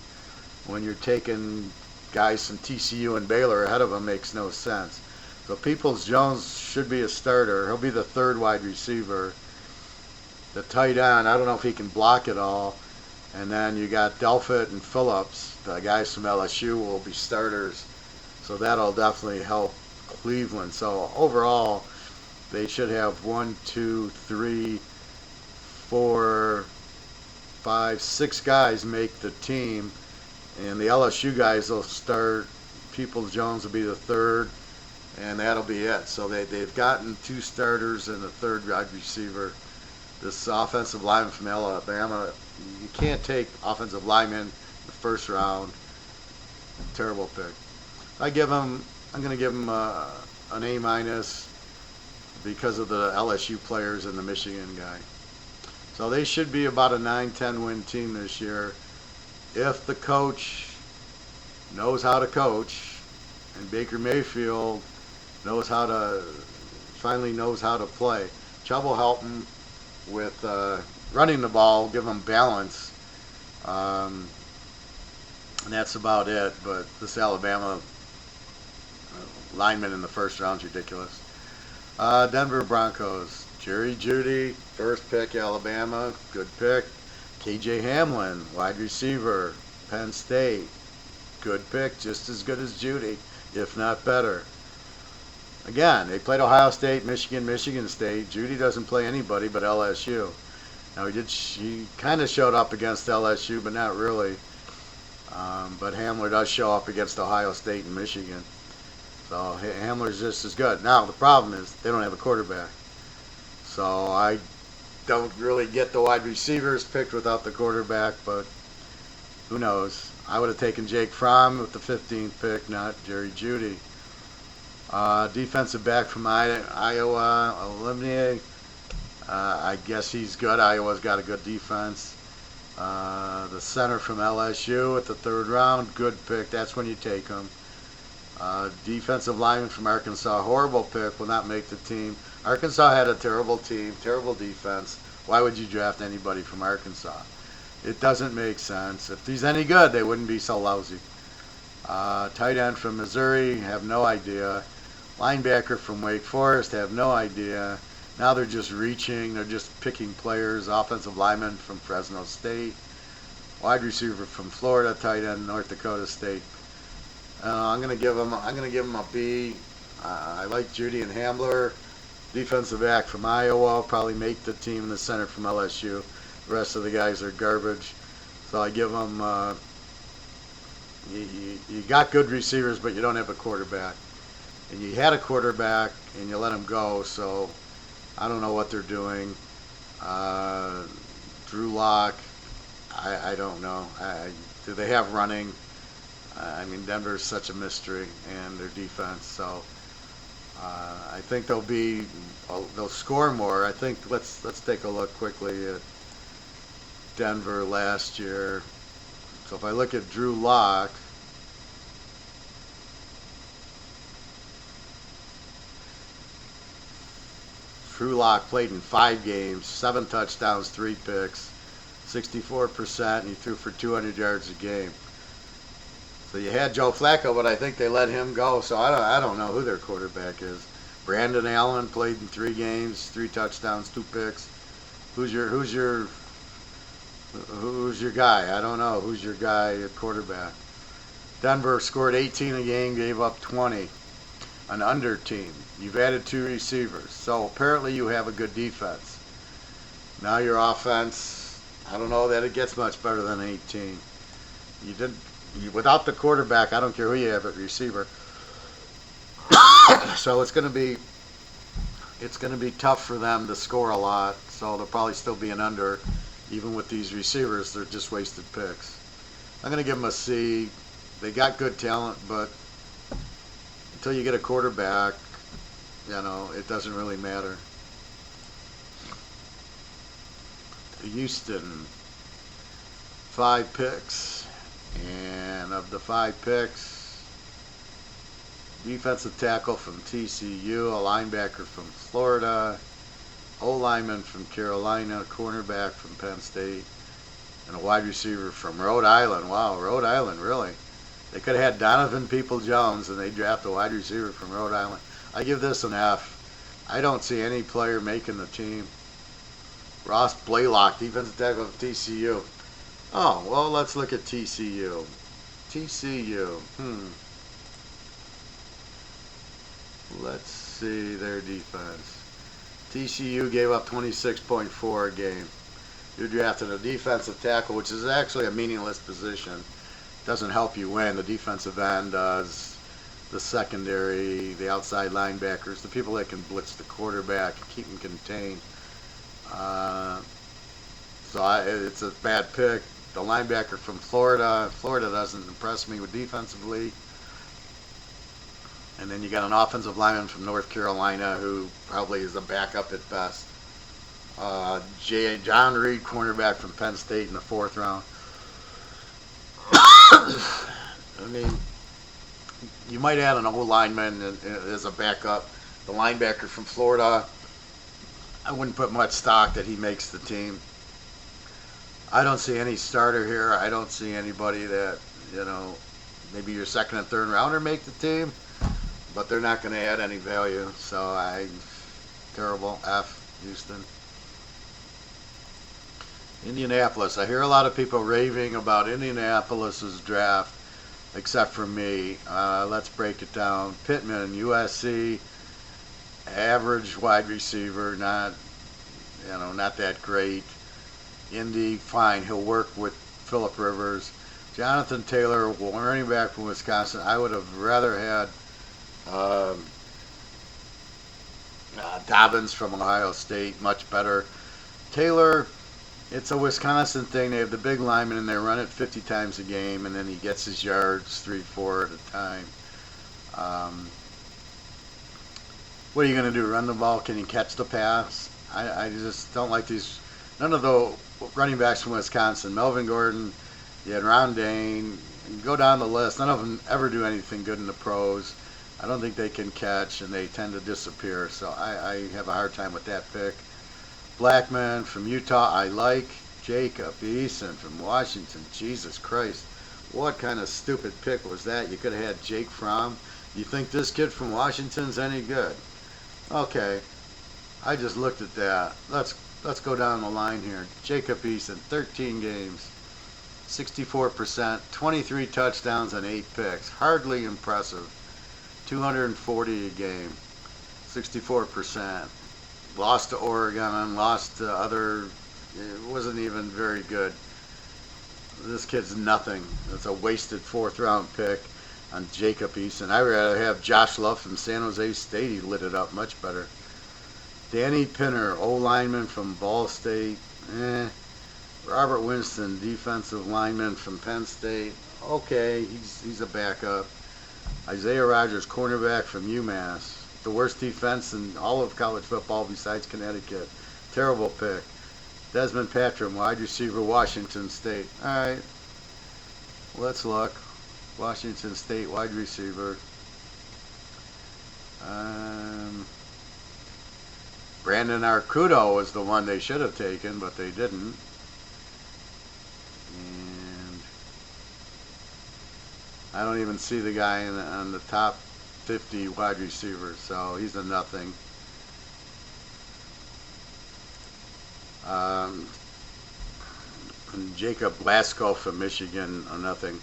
when you're taking guys from TCU and Baylor ahead of him. Makes no sense. So Peoples-Jones should be a starter. He'll be the 3rd wide receiver. The tight end, I don't know if he can block it all. And then you got Delpit and Phillips. The guys from LSU will be starters. So that'll definitely help Cleveland. So overall, they should have 1, 2, 3, 4, 5, 6 guys make the team. And the LSU guys will start. Peoples-Jones will be the 3rd. And that'll be it. So they've gotten 2 starters and a 3rd wide receiver. This offensive lineman from Alabama, you can't take offensive linemen in the 1st round. Terrible pick. I'm going to give him an A- because of the LSU players and the Michigan guy. So they should be about a 9-10 win team this year if the coach knows how to coach and Baker Mayfield finally knows how to play. Chubb will help him with running the ball, give him balance. And that's about it. But this Alabama lineman in the 1st round is ridiculous. Denver Broncos. Jerry Jeudy, 1st pick, Alabama. Good pick. KJ Hamlin, wide receiver, Penn State. Good pick, just as good as Jeudy, if not better. Again, they played Ohio State, Michigan State. Jeudy doesn't play anybody but LSU. Now he kind of showed up against LSU, but not really. But Hamler does show up against Ohio State and Michigan. So Hamler's just as good. Now the problem is they don't have a quarterback. So I don't really get the wide receivers picked without the quarterback, but who knows? I would have taken Jake Fromm with the 15th pick, not Jerry Jeudy. Defensive back from Iowa, Olivier. I guess he's good. Iowa's got a good defense. The center from LSU at the 3rd round, good pick. That's when you take him. Defensive lineman from Arkansas, horrible pick, will not make the team. Arkansas had a terrible team, terrible defense. Why would you draft anybody from Arkansas? It doesn't make sense. If he's any good, they wouldn't be so lousy. Tight end from Missouri, have no idea. Linebacker from Wake Forest, have no idea. Now they're just reaching. They're just picking players. Offensive lineman from Fresno State. Wide receiver from Florida. Tight end North Dakota State. I'm gonna give him a B. I like Judy and Hambler. Defensive back from Iowa, probably make the team. The center from LSU. The rest of the guys are garbage. So I give them. You got good receivers, but you don't have a quarterback. And you had a quarterback, and you let him go. So I don't know what they're doing. Drew Lock. I don't know. Do they have running? I mean, Denver's such a mystery, and their defense. So I think they'll score more. I think let's take a look quickly at Denver last year. So if I look at Drew Lock, played in 5 games, 7 touchdowns, 3 picks, 64%, and he threw for 200 yards a game. So you had Joe Flacco, but I think they let him go. So I don't know who their quarterback is. Brandon Allen played in 3 games, 3 touchdowns, 2 picks. Who's your guy? I don't know. Who's your guy at quarterback? Denver scored 18 a game, gave up 20. An under team. You've added 2 receivers. So apparently you have a good defense. Now your offense, I don't know that it gets much better than 18. Without the quarterback, I don't care who you have at receiver. So it's going to be tough for them to score a lot. So they'll probably still be an under, even with these receivers. They're just wasted picks. I'm going to give them a C. They got good talent, but until you get a quarterback, it doesn't really matter. Houston, 5 picks. And of the 5 picks, defensive tackle from TCU, a linebacker from Florida, O-lineman from Carolina, a cornerback from Penn State, and a wide receiver from Rhode Island. Wow, Rhode Island, really? They could have had Donovan People-Jones, and they draft a wide receiver from Rhode Island. I give this an F. I don't see any player making the team. Ross Blaylock, defensive tackle from TCU. Oh, well, let's look at TCU. Let's see their defense. TCU gave up 26.4 a game. You drafted a defensive tackle, which is actually a meaningless position. Doesn't help you win. The defensive end does. The secondary, the outside linebackers, the people that can blitz the quarterback, keep him contained. It's a bad pick. The linebacker from Florida doesn't impress me with defensively. And then you got an offensive lineman from North Carolina who probably is a backup at best. John Reed, cornerback from Penn State in the 4th round. I mean, you might add an O-lineman as a backup. The linebacker from Florida, I wouldn't put much stock that he makes the team. I don't see any starter here. I don't see anybody that, maybe your 2nd and 3rd rounder make the team, but they're not going to add any value. So terrible. F, Houston. Indianapolis. I hear a lot of people raving about Indianapolis's draft, except for me. Let's break it down. Pittman, USC, average wide receiver, not that great. Indy, fine. He'll work with Phillip Rivers. Jonathan Taylor, running back from Wisconsin. I would have rather had Dobbins from Ohio State, much better. Taylor, it's a Wisconsin thing. They have the big lineman, and they run it 50 times a game, and then he gets his yards 3-4 at a time. What are you going to do? Run the ball? Can you catch the pass? I just don't like these. None of the running backs from Wisconsin, Melvin Gordon, you had Ron Dane, go down the list. None of them ever do anything good in the pros. I don't think they can catch, and they tend to disappear. So I have a hard time with that pick. Blackman from Utah, I like. Jacob Eason from Washington. Jesus Christ. What kind of stupid pick was that? You could have had Jake Fromm. You think this kid from Washington's any good? Okay. I just looked at that. Let's go down the line here. Jacob Eason, 13 games, 64%, 23 touchdowns and 8 picks. Hardly impressive. 240 a game, 64%. Lost to Oregon, lost to other. It wasn't even very good. This kid's nothing. It's a wasted 4th round pick on Jacob Eason. I'd rather have Josh Love from San Jose State. He lit it up much better. Danny Pinner, O-lineman from Ball State. Robert Winston, defensive lineman from Penn State. Okay, he's a backup. Isaiah Rogers, cornerback from UMass. The worst defense in all of college football besides Connecticut. Terrible pick. Desmond Patram, wide receiver, Washington State. All right, let's look. Washington State wide receiver. Brandon Arcudo was the one they should have taken, but they didn't. And I don't even see the guy on the top 50 wide receivers, so he's a nothing. And Jacob Blasco from Michigan, a nothing.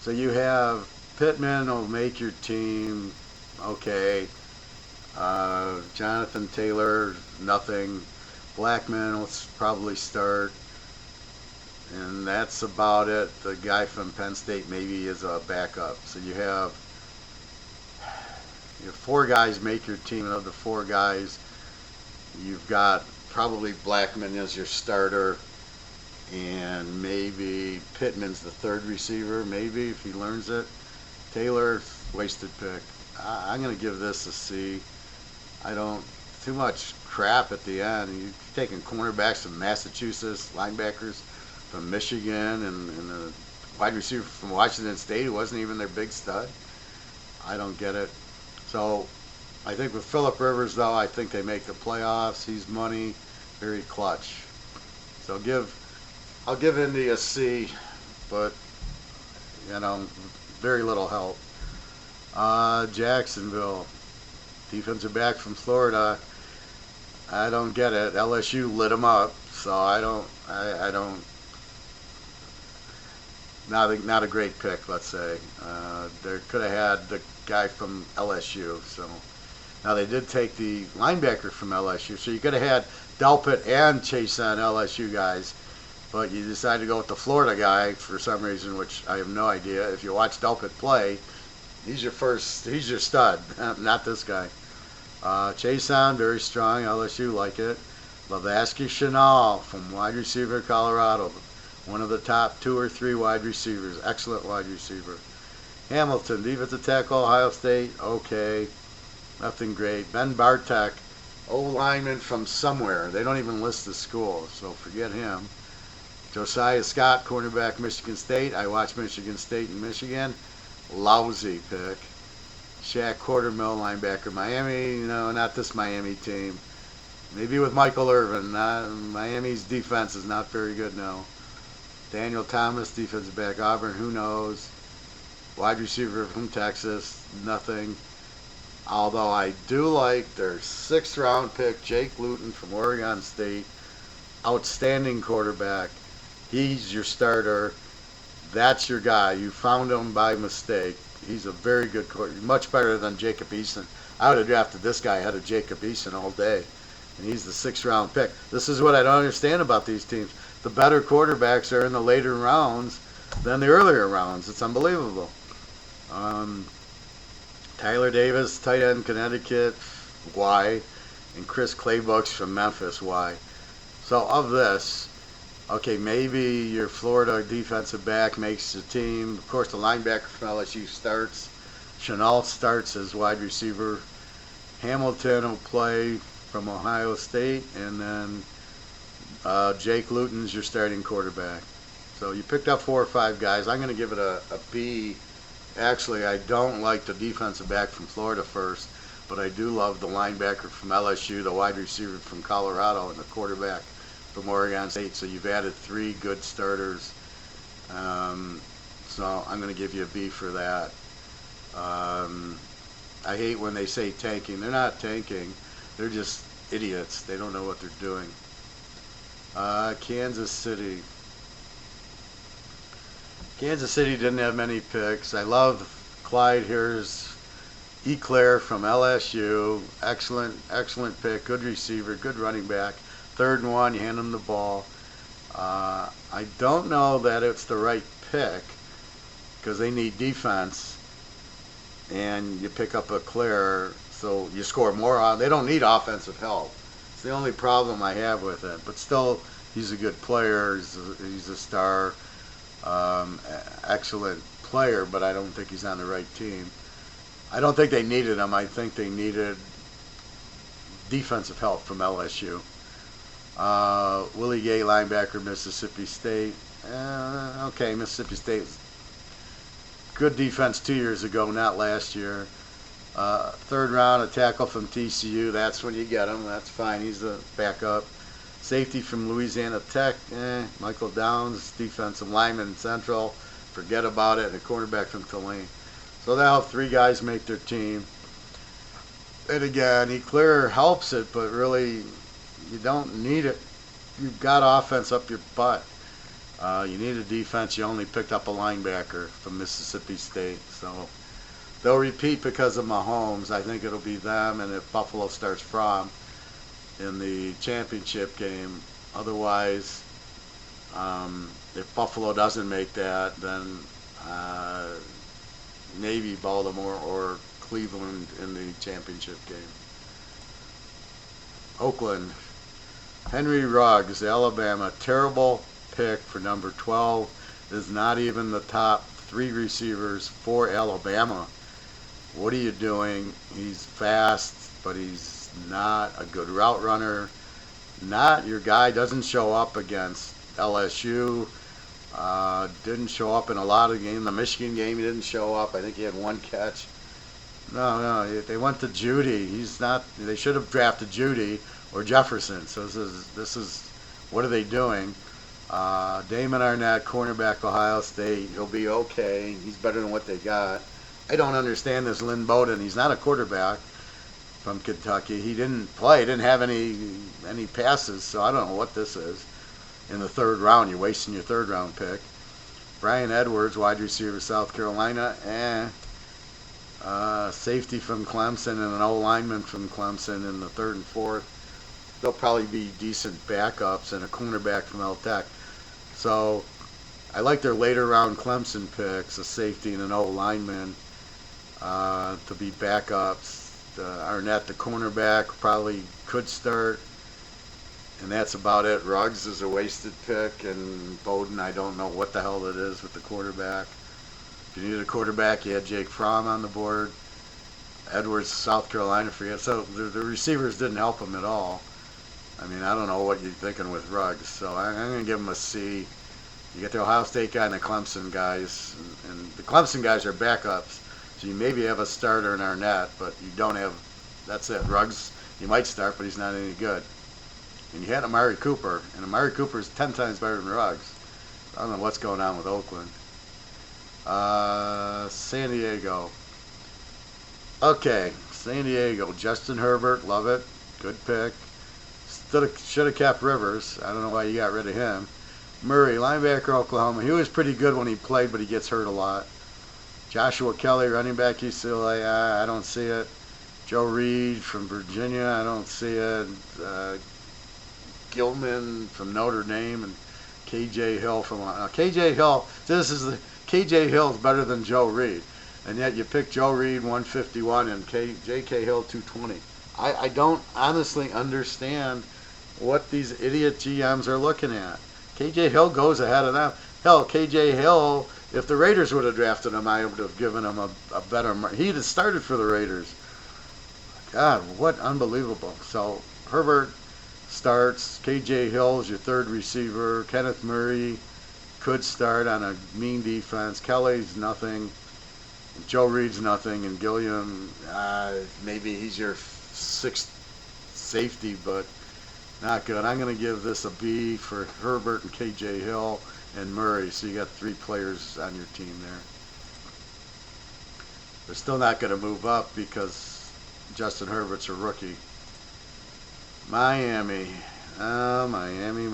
So you have Pittman will make your team, okay. Jonathan Taylor, nothing. Blackman will probably start. And that's about it. The guy from Penn State maybe is a backup. So you have 4 guys make your team. And of the 4 guys, you've got probably Blackman as your starter. And maybe Pittman's the 3rd receiver, maybe, if he learns it. Taylor, wasted pick. I'm going to give this a C. Too much crap at the end. You're taking cornerbacks from Massachusetts, linebackers from Michigan, and a wide receiver from Washington State who wasn't even their big stud. I don't get it. So I think with Phillip Rivers, though, I think they make the playoffs. He's money, very clutch. So I'll give Indy a C, but, very little help. Jacksonville, defensive back from Florida. I don't get it. LSU lit him up, so I don't. Not a great pick, let's say. They could have had the guy from LSU. So now they did take the linebacker from LSU, so you could have had Delpit and Chase on LSU guys. But you decided to go with the Florida guy for some reason, which I have no idea. If you watch Delpit play, he's your stud, not this guy. Chason, very strong, LSU like it. Lavasky Chenal from wide receiver, Colorado. One of the top 2 or 3 wide receivers, excellent wide receiver. Hamilton, defensive tackle, Ohio State, okay, nothing great. Ben Bartek, O-lineman from somewhere. They don't even list the school, so forget him. Josiah Scott, cornerback, Michigan State. I watched Michigan State and Michigan. Lousy pick. Shaq Quartermill, linebacker, Miami. Not this Miami team. Maybe with Michael Irvin. Miami's defense is not very good now. Daniel Thomas, defensive back, Auburn. Who knows? Wide receiver from Texas. Nothing. Although I do like their 6th round pick, Jake Luton from Oregon State. Outstanding quarterback. He's your starter. That's your guy. You found him by mistake. He's a very good quarterback. Much better than Jacob Eason. I would have drafted this guy ahead of Jacob Eason all day. And he's the 6th round pick. This is what I don't understand about these teams. The better quarterbacks are in the later rounds than the earlier rounds. It's unbelievable. Tyler Davis, tight end, Connecticut. Why? And Chris Claybooks from Memphis. Why? So of this, okay, maybe your Florida defensive back makes the team. Of course, the linebacker from LSU starts. Chenal starts as wide receiver. Hamilton will play from Ohio State, and then Jake Luton's your starting quarterback. So you picked up 4 or 5 guys. I'm going to give it a B. Actually, I don't like the defensive back from Florida first, but I do love the linebacker from LSU, the wide receiver from Colorado, and the quarterback from Oregon State. So you've added 3 good starters. So I'm going to give you a B for that. I hate when they say tanking. They're not tanking. They're just idiots. They don't know what they're doing. Kansas City. Kansas City didn't have many picks. I love Clyde here's Eclair from LSU. Excellent pick. Good receiver. Good running back. 3rd and 1. You hand him the ball. I don't know that it's the right pick because they need defense. And you pick up Eclair, so you score more on. They don't need offensive help. It's the only problem I have with it. But still, he's a good player. He's a star. Excellent player, but I don't think he's on the right team. I don't think they needed him. I think they needed defensive help from LSU. Willie Gay, linebacker, Mississippi State. Okay, Mississippi State. Good defense 2 years ago, not last year. 3rd round, a tackle from TCU. That's when you get him. That's fine. He's a backup. Safety from Louisiana Tech. Michael Downs, defensive lineman Central. Forget about it. And a quarterback from Tulane. So they'll have 3 guys make their team. And again, Eclair helps it, but really, you don't need it. You've got offense up your butt. You need a defense. You only picked up a linebacker from Mississippi State. So they'll repeat because of Mahomes. I think it'll be them, and if Buffalo starts from in the championship game. Otherwise, if Buffalo doesn't make that, then maybe Baltimore or Cleveland in the championship game. Oakland. Henry Ruggs, Alabama. Terrible pick for number 12. Is not even the top 3 receivers for Alabama. What are you doing? He's fast, but he's not a good route runner. Not your guy. Doesn't show up against LSU. Didn't show up in a lot of games. The Michigan game, he didn't show up. I think he had 1 catch. No. They went to Judy. He's not. They should have drafted Judy or Jefferson. So this is what are they doing? Damon Arnett, cornerback, Ohio State. He'll be okay. He's better than what they got. I don't understand this Lynn Bowden. He's not a quarterback from Kentucky. He didn't play. Didn't have any passes. So I don't know what this is. In the 3rd round, you're wasting your 3rd round pick. Brian Edwards, wide receiver, South Carolina, safety from Clemson and an old lineman from Clemson in the 3rd and 4th. They'll probably be decent backups and a cornerback from El Tech. So I like their later round Clemson picks, a safety and an old lineman to be backups. Arnett, the cornerback, probably could start. And that's about it. Ruggs is a wasted pick, and Bowden, I don't know what the hell it is with the quarterback. If you needed a quarterback, you had Jake Fromm on the board. Edwards, South Carolina, forget. So the receivers didn't help him at all. I mean, I don't know what you're thinking with Ruggs. So I'm going to give him a C. You get the Ohio State guy and the Clemson guys. And the Clemson guys are backups. So you maybe have a starter in Arnett, but you don't have, that's it. Ruggs, you might start, but he's not any good. And you had Amari Cooper, and Amari Cooper is 10 times better than Ruggs. I don't know what's going on with Oakland. San Diego. Okay, San Diego. Justin Herbert, love it. Good pick. Should have kept Rivers. I don't know why you got rid of him. Murray, linebacker, Oklahoma. He was pretty good when he played, but he gets hurt a lot. Joshua Kelly, running back, UCLA. I don't see it. Joe Reed from Virginia. I don't see it. Gilman from Notre Dame and KJ Hill from KJ Hill. KJ Hill's better than Joe Reed, and yet you pick Joe Reed 151 and J.K. Hill 220. I don't honestly understand what these idiot GMs are looking at. KJ Hill goes ahead of them. Hell, KJ Hill, if the Raiders would have drafted him, I would have given him a better mark. He'd have started for the Raiders. God, what unbelievable. So Herbert starts. KJ Hill's your third receiver. Kenneth Murray could start on a mean defense. Kelly's nothing. Joe Reed's nothing. And Gilliam, maybe he's your sixth safety, but not good. I'm going to give this a B for Herbert and KJ Hill and Murray. So you got 3 players on your team there. They're still not going to move up because Justin Herbert's a rookie. Miami. Miami.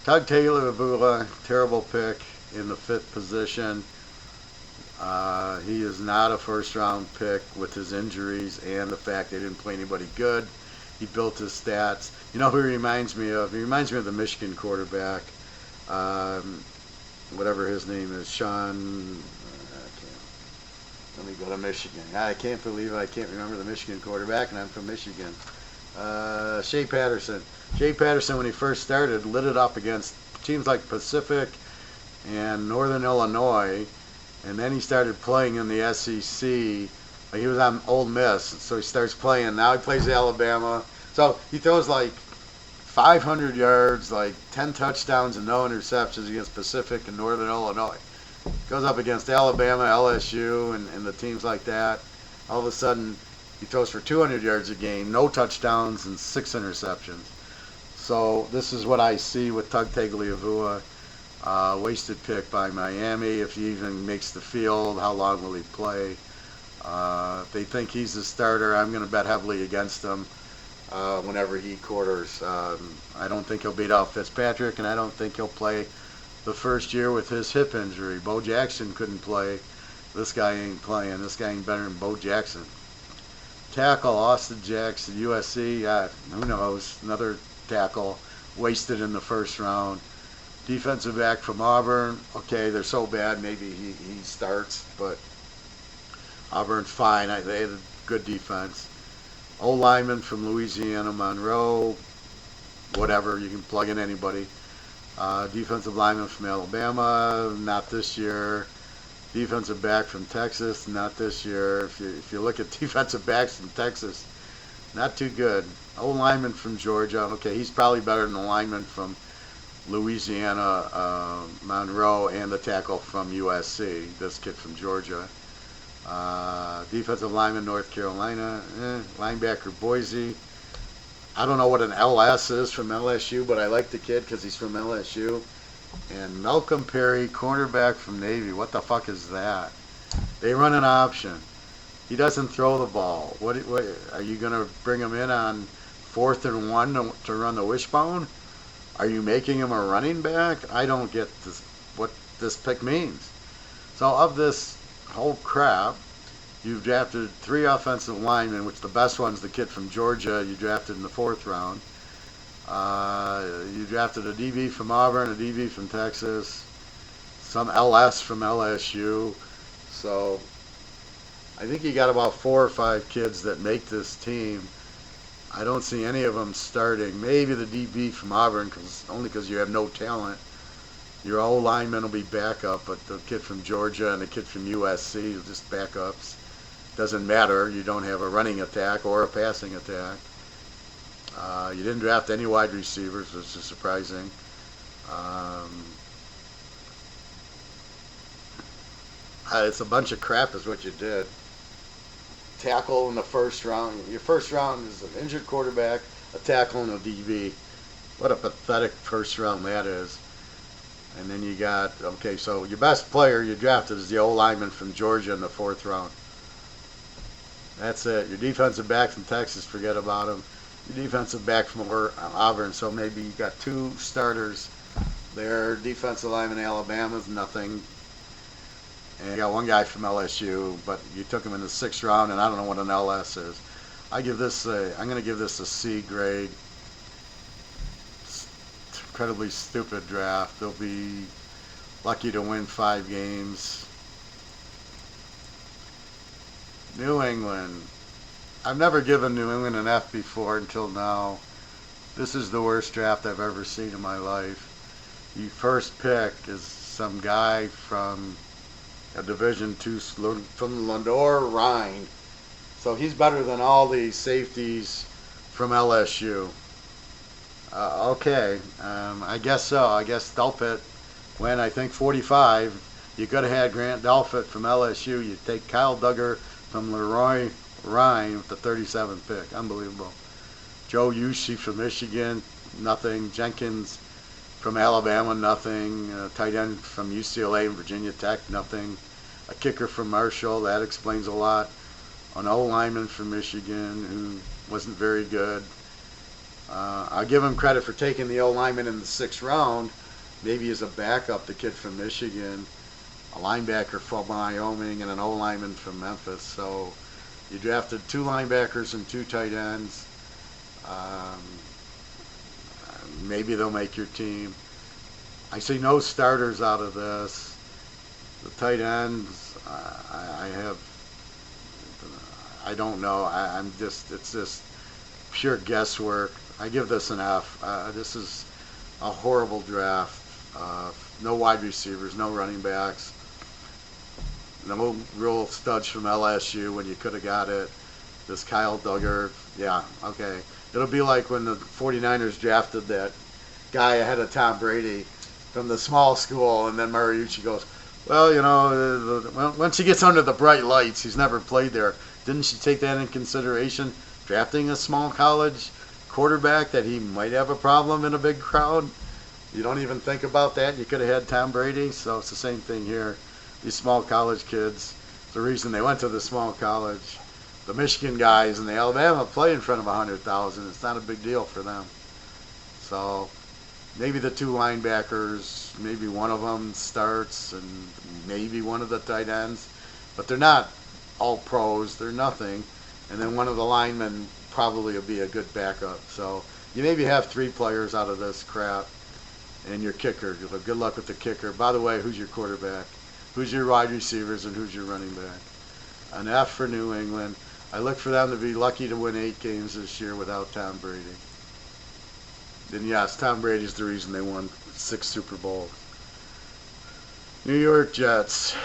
Tug Tagovailoa, terrible pick in the 5th position. He is not a first-round pick with his injuries and the fact they didn't play anybody good. He built his stats. You know who he reminds me of? He reminds me of the Michigan quarterback, whatever his name is, Sean. Let me go to Michigan. I can't believe I can't remember the Michigan quarterback, and I'm from Michigan. Shea Patterson. Shea Patterson, when he first started, lit it up against teams like Pacific and Northern Illinois, and then he started playing in the SEC. He was on Ole Miss, so he starts playing. Now he plays Alabama. So he throws like 500 yards, like 10 touchdowns and no interceptions against Pacific and Northern Illinois. Goes up against Alabama, LSU, and the teams like that. All of a sudden, he throws for 200 yards a game, no touchdowns, and 6 interceptions. So this is what I see with Tug Tagovailoa. Wasted pick by Miami. If he even makes the field, how long will he play? If they think he's the starter, I'm going to bet heavily against him whenever he quarters. I don't think he'll beat out Fitzpatrick, and I don't think he'll play the first year with his hip injury. Bo Jackson couldn't play. This guy ain't playing. This guy ain't better than Bo Jackson. Tackle, Austin Jackson, USC. Who knows? Another tackle wasted in the first round. Defensive back from Auburn. Okay, they're so bad, maybe he starts, but Auburn's fine. They had a good defense. O-lineman from Louisiana, Monroe. Whatever, you can plug in anybody. Defensive lineman from Alabama, not this year. Defensive back from Texas, not this year. If you look at defensive backs from Texas, not too good. O-lineman from Georgia, okay, he's probably better than the lineman from Louisiana, Monroe, and the tackle from USC, this kid from Georgia. Defensive lineman, North Carolina. Linebacker, Boise. I don't know what an LS is from LSU, but I like the kid because he's from LSU. And Malcolm Perry, cornerback from Navy. What the fuck is that? They run an option. He doesn't throw the ball. What are you going to bring him in on 4th and 1 to run the wishbone? Are you making him a running back? I don't get this, what this pick means. So of this whole crap, you've drafted 3 offensive linemen, which the best one's the kid from Georgia you drafted in the 4th round. You drafted a DB from Auburn, a DB from Texas, some LS from LSU. So I think you got about 4 or 5 kids that make this team. I don't see any of them starting. Maybe the DB from Auburn, only because you have no talent. Your old lineman will be backup, but the kid from Georgia and the kid from USC are just backups. Doesn't matter. You don't have a running attack or a passing attack. You didn't draft any wide receivers, which is surprising. It's a bunch of crap is what you did. Tackle in the first round. Your first round is an injured quarterback, a tackle, and a DB. What a pathetic first round that is. And then you got, okay, so your best player you drafted is the old lineman from Georgia in the 4th round. That's it. Your defensive back from Texas, forget about him. Your defensive back from Auburn, so maybe you got 2 starters there. Defensive lineman Alabama's nothing. And you got 1 guy from LSU, but you took him in the 6th round, and I don't know what an LS is. I'm going to give this a C grade. It's incredibly stupid draft. They'll be lucky to win 5 games. New England. I've never given New England an F before until now. This is the worst draft I've ever seen in my life. The first pick is some guy from a Division II, from Lindor Rhine. So he's better than all the safeties from LSU. Okay, I guess so. I guess Delpit went, I think, 45. You could have had Grant Delpit from LSU. You take Kyle Duggar from Leroy Ryan with the 37th pick. Unbelievable. Joe Yushi from Michigan, nothing. Jenkins from Alabama, nothing. Tight end from UCLA and Virginia Tech, nothing. A kicker from Marshall, that explains a lot. An O-lineman from Michigan who wasn't very good. I'll give him credit for taking the O-lineman in the 6th round, maybe as a backup, the kid from Michigan, a linebacker from Wyoming, and an O-lineman from Memphis. So you drafted 2 linebackers and 2 tight ends. Maybe they'll make your team. I see no starters out of this. The tight ends, I don't know. It's just pure guesswork. I give this an F. This is a horrible draft. No wide receivers, no running backs. No real studs from LSU when you could have got it. This Kyle Duggar, yeah, okay. It'll be like when the 49ers drafted that guy ahead of Tom Brady from the small school, and then Mariucci goes, well, you know, once he gets under the bright lights, he's never played there. Didn't you take that in consideration, drafting a small college quarterback that he might have a problem in a big crowd? You don't even think about that. You could have had Tom Brady. So it's the same thing here. These small college kids, the reason they went to the small college. The Michigan guys and the Alabama play in front of 100,000. It's not a big deal for them. So maybe the 2 linebackers, maybe one of them starts, and maybe one of the tight ends. But they're not all pros. They're nothing. And then one of the linemen probably will be a good backup. So you maybe have 3 players out of this crap. And your kicker. Good luck with the kicker. By the way, who's your quarterback? Who's your wide receivers, and who's your running back? An F for New England. I look for them to be lucky to win 8 games this year without Tom Brady. Then yes, Tom Brady's the reason they won 6 Super Bowls. New York Jets.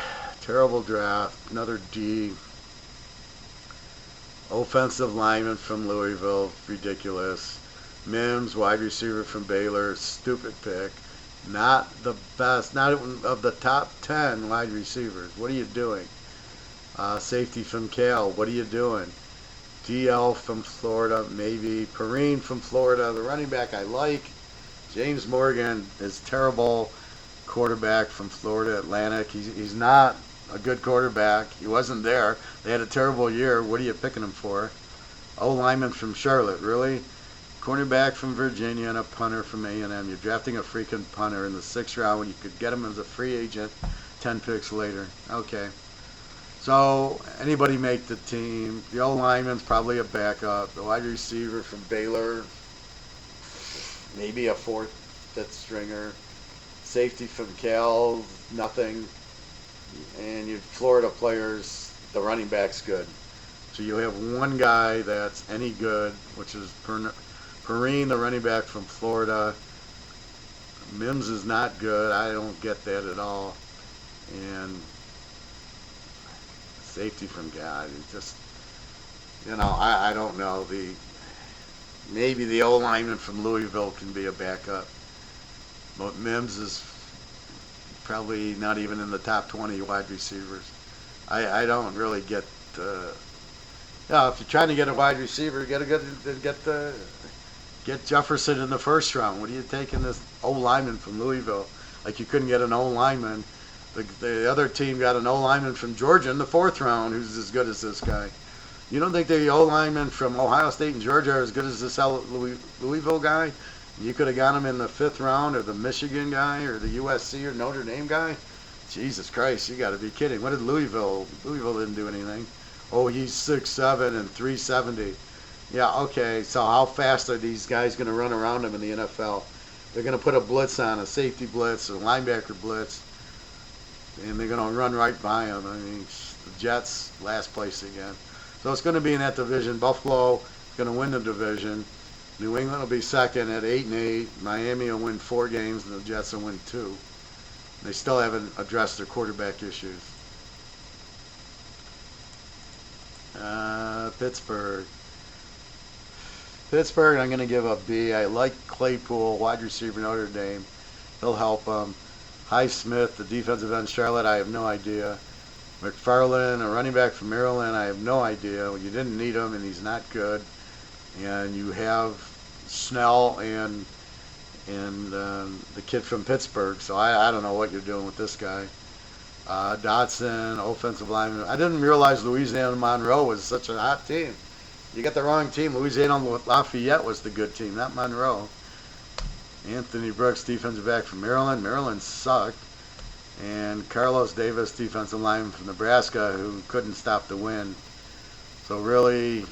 Terrible draft. Another D. Offensive lineman from Louisville. Ridiculous. Mims, wide receiver from Baylor. Stupid pick. Not the best. Not of the top 10 wide receivers. What are you doing? Safety from Cal. What are you doing? DL from Florida, maybe. Perrine from Florida. The running back I like. James Morgan is terrible. Quarterback from Florida Atlantic. He's not a good quarterback. He wasn't there. They had a terrible year. What are you picking him for? O-lineman from Charlotte. Really? Cornerback from Virginia and a punter from A&M. You're drafting a freaking punter in the 6th round when you could get him as a free agent 10 picks later. Okay. So, anybody make the team. The O-lineman's probably a backup. The wide receiver from Baylor, maybe a 4th, 5th stringer. Safety from Cal, nothing. And your Florida players, the running back's good. So you have one guy that's any good, which is Perrine, the running back from Florida. Mims is not good. I don't get that at all. And safety from God, just, you know, I don't know. Maybe the O-lineman from Louisville can be a backup. But Mims is probably not even in the top 20 wide receivers. I don't really get. If you're trying to get a wide receiver, get Jefferson in the 1st round. What are you taking this O-lineman from Louisville? Like you couldn't get an O-lineman. The other team got an O-lineman from Georgia in the 4th round who's as good as this guy. You don't think the O-linemen from Ohio State and Georgia are as good as this Louisville guy? You could have got him in the 5th round, or the Michigan guy, or the USC or Notre Dame guy? Jesus Christ, you got to be kidding. What did Louisville? Louisville didn't do anything. Oh, he's 6'7" and 370. Yeah, okay, so how fast are these guys going to run around him in the NFL? They're going to put a blitz on, a safety blitz, a linebacker blitz, and they're going to run right by him. I mean, the Jets, last place again. So it's going to be in that division. Buffalo is going to win the division. New England will be second at 8-8. Miami will win 4 games, and the Jets will win 2. They still haven't addressed their quarterback issues. Pittsburgh. Pittsburgh, I'm going to give a B. I like Claypool, wide receiver Notre Dame. He'll help them. Highsmith, the defensive end Charlotte, I have no idea. McFarland, a running back from Maryland, I have no idea. You didn't need him, and he's not good. And you have Snell and the kid from Pittsburgh, so I don't know what you're doing with this guy. Dotson, offensive lineman. I didn't realize Louisiana Monroe was such a hot team. You got the wrong team. Louisiana Lafayette was the good team, not Monroe. Anthony Brooks, defensive back from Maryland. Maryland sucked. And Carlos Davis, defensive lineman from Nebraska, who couldn't stop the wind. So really,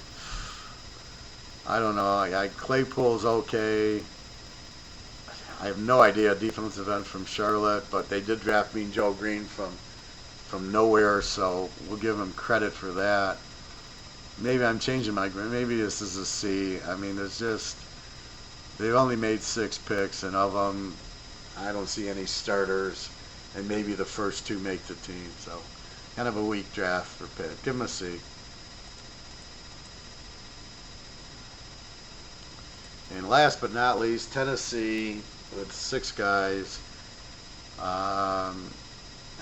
I don't know. Claypool's okay. I have no idea. Defensive end from Charlotte, but they did draft Mean Joe Green from nowhere, so we'll give them credit for that. Maybe I'm changing my grade. Maybe this is a C. I mean, it's just they've only made 6 picks, and of them, I don't see any starters, and maybe the first 2 make the team. So, kind of a weak draft for Pitt. Give them a C. And last but not least, Tennessee with 6 guys.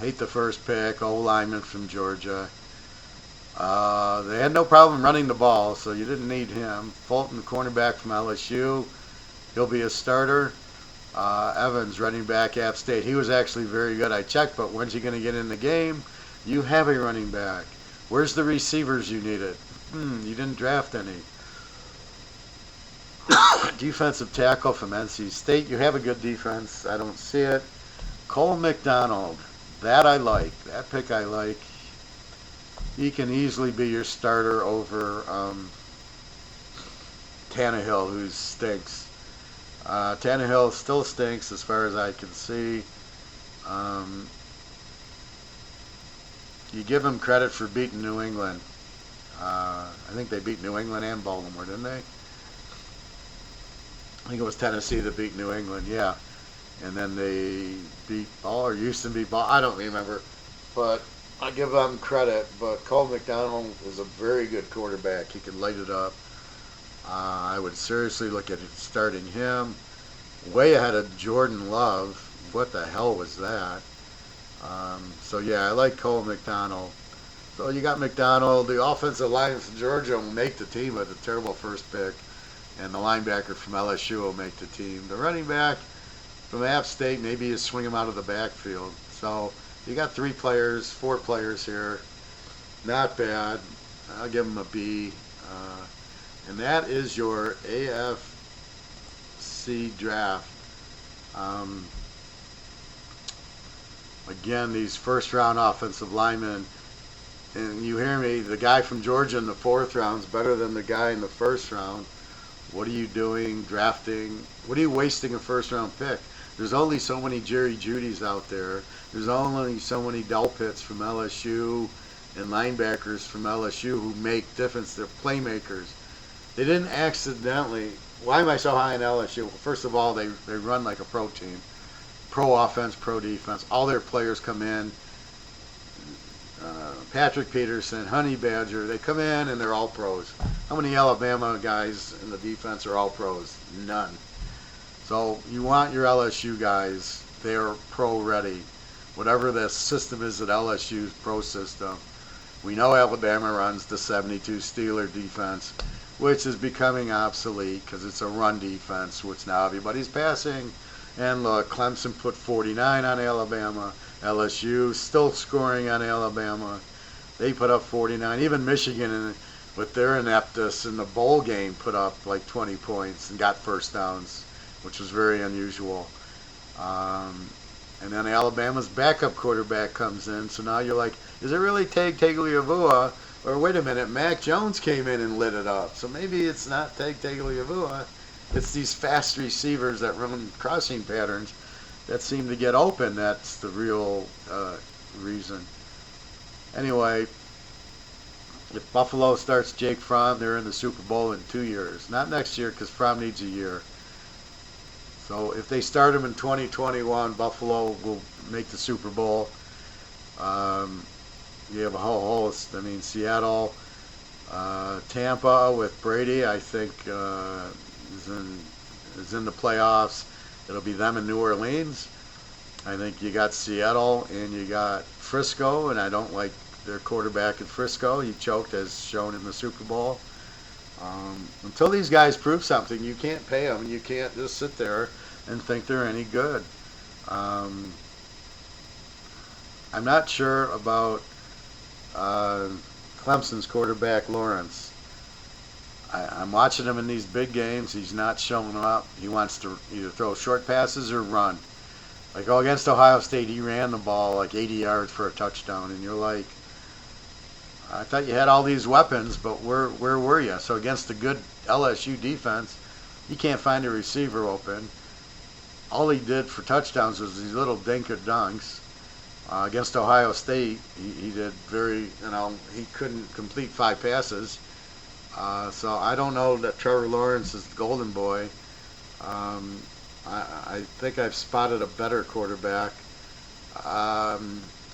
Hate the first pick, O-lineman from Georgia. They had no problem running the ball, so you didn't need him. Fulton, cornerback from LSU. He'll be a starter. Evans, running back, App State. He was actually very good. I checked, but when's he going to get in the game? You have a running back. Where's the receivers you needed? You didn't draft any. Defensive tackle from NC State. You have a good defense. I don't see it. Cole McDonald. That I like. That pick I like. He can easily be your starter over Tannehill, who stinks. Tannehill still stinks as far as I can see. You give him credit for beating New England. I think they beat New England and Baltimore, didn't they? I think it was Tennessee that beat New England, yeah. And then they beat Ball, or Houston beat Ball. I don't remember. But I give them credit. But Cole McDonald is a very good quarterback. He can light it up. I would seriously look at starting him. Way ahead of Jordan Love. What the hell was that? So, yeah, I like Cole McDonald. So you got McDonald. The offensive line from Georgia will make the team with a terrible first pick. And the linebacker from LSU will make the team. The running back from App State, maybe you swing him out of the backfield. So you got 4 players here. Not bad. I'll give them a B. And that is your AFC draft. Again, these first-round offensive linemen. And you hear me, the guy from Georgia in the 4th round is better than the guy in the 1st round. What are you doing drafting? What are you wasting a first-round pick? There's only so many Jerry Judys out there. There's only so many Delpits from LSU and linebackers from LSU who make difference. They're playmakers. They didn't accidentally. Why am I so high in LSU? Well, first of all, they run like a pro team. Pro offense, pro defense. All their players come in. Patrick Peterson, Honey Badger, they come in and they're all pros. How many Alabama guys in the defense are all pros? None. So you want your LSU guys, they're pro ready. Whatever the system is at LSU's pro system. We know Alabama runs the 72 Steeler defense, which is becoming obsolete because it's a run defense, which now everybody's passing. And look, Clemson put 49 on Alabama. LSU still scoring on Alabama. They put up 49. Even Michigan, with their ineptness in the bowl game, put up like 20 points and got first downs, which was very unusual. And then Alabama's backup quarterback comes in. So now you're like, is it really Tagovailoa? Or wait a minute, Mac Jones came in and lit it up. So maybe it's not Tagovailoa. It's these fast receivers that run crossing patterns that seem to get open. That's the real reason. Anyway, if Buffalo starts Jake Fromm, they're in the Super Bowl in 2 years. Not next year because Fromm needs a year. So if they start him in 2021, Buffalo will make the Super Bowl. You have a whole host. I mean, Seattle, Tampa with Brady, I think, is in the playoffs. It'll be them in New Orleans. I think you got Seattle and you got Frisco, and I don't like their quarterback at Frisco. He choked as shown in the Super Bowl. Until these guys prove something, you can't pay them. You can't just sit there and think they're any good. I'm not sure about Clemson's quarterback, Lawrence. I'm watching him in these big games. He's not showing up. He wants to either throw short passes or run. Like against Ohio State, he ran the ball like 80 yards for a touchdown, and you're like, I thought you had all these weapons, but where were you? So against a good LSU defense, you can't find a receiver open. All he did for touchdowns was these little dinker dunks. Against Ohio State, he did he couldn't complete 5 passes. So I don't know that Trevor Lawrence is the golden boy. I think I've spotted a better quarterback.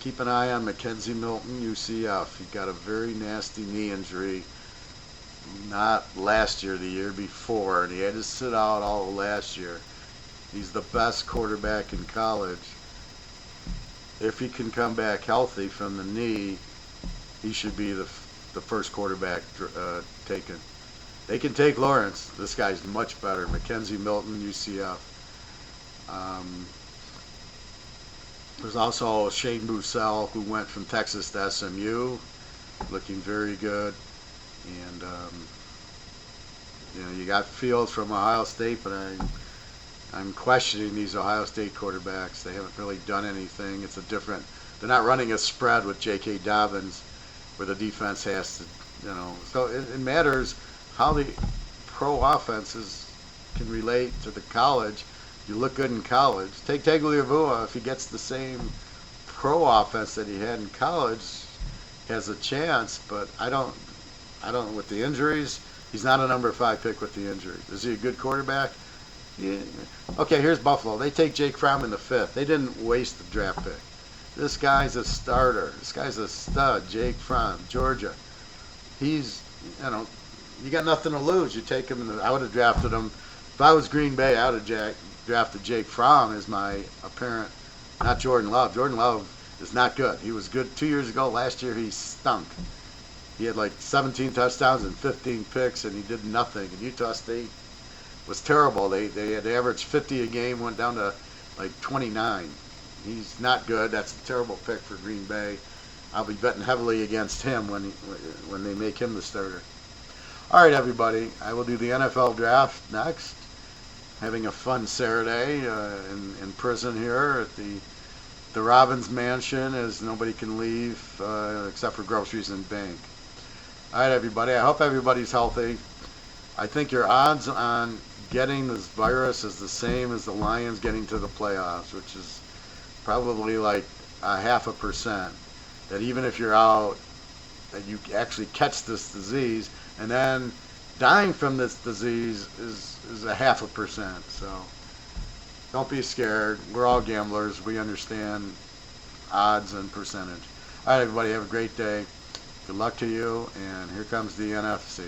Keep an eye on Mackenzie Milton, UCF. He got a very nasty knee injury, not last year, the year before, and he had to sit out all of last year. He's the best quarterback in college. If he can come back healthy from the knee, he should be the first quarterback taken. They can take Lawrence. This guy's much better. Mackenzie Milton, UCF. There's also Shane Bussell, who went from Texas to SMU, looking very good. And you got Fields from Ohio State, but I'm questioning these Ohio State quarterbacks. They haven't really done anything. They're not running a spread with J.K. Dobbins, where the defense has to, So it matters how the pro offenses can relate to the college. You look good in college. Take Tagovailoa, if he gets the same pro offense that he had in college, has a chance. But I don't. With the injuries, he's not a number 5 pick with the injuries. Is he a good quarterback? Yeah. Okay, here's Buffalo. They take Jake Fromm in the 5th. They didn't waste the draft pick. This guy's a starter. This guy's a stud. Jake Fromm, Georgia. He's, you got nothing to lose. You take him I would have drafted him. If I was Green Bay, I would have drafted Jake Fromm as my apparent, not Jordan Love. Jordan Love is not good. He was good 2 years ago. Last year he stunk. He had like 17 touchdowns and 15 picks, and he did nothing. And Utah State was terrible. They had averaged 50 a game, went down to like 29. He's not good. That's a terrible pick for Green Bay. I'll be betting heavily against him when they make him the starter. All right, everybody. I will do the NFL draft next. Having a fun Saturday in prison here at the Robbins Mansion, as nobody can leave except for groceries and bank. All right, everybody. I hope everybody's healthy. I think your odds on getting this virus is the same as the Lions getting to the playoffs, which is probably like 0.5%. That even if you're out, that you actually catch this disease, and then dying from this disease is 0.5%. So don't be scared. We're all gamblers. We understand odds and percentage. All right, everybody. Have a great day. Good luck to you. And here comes the NFC.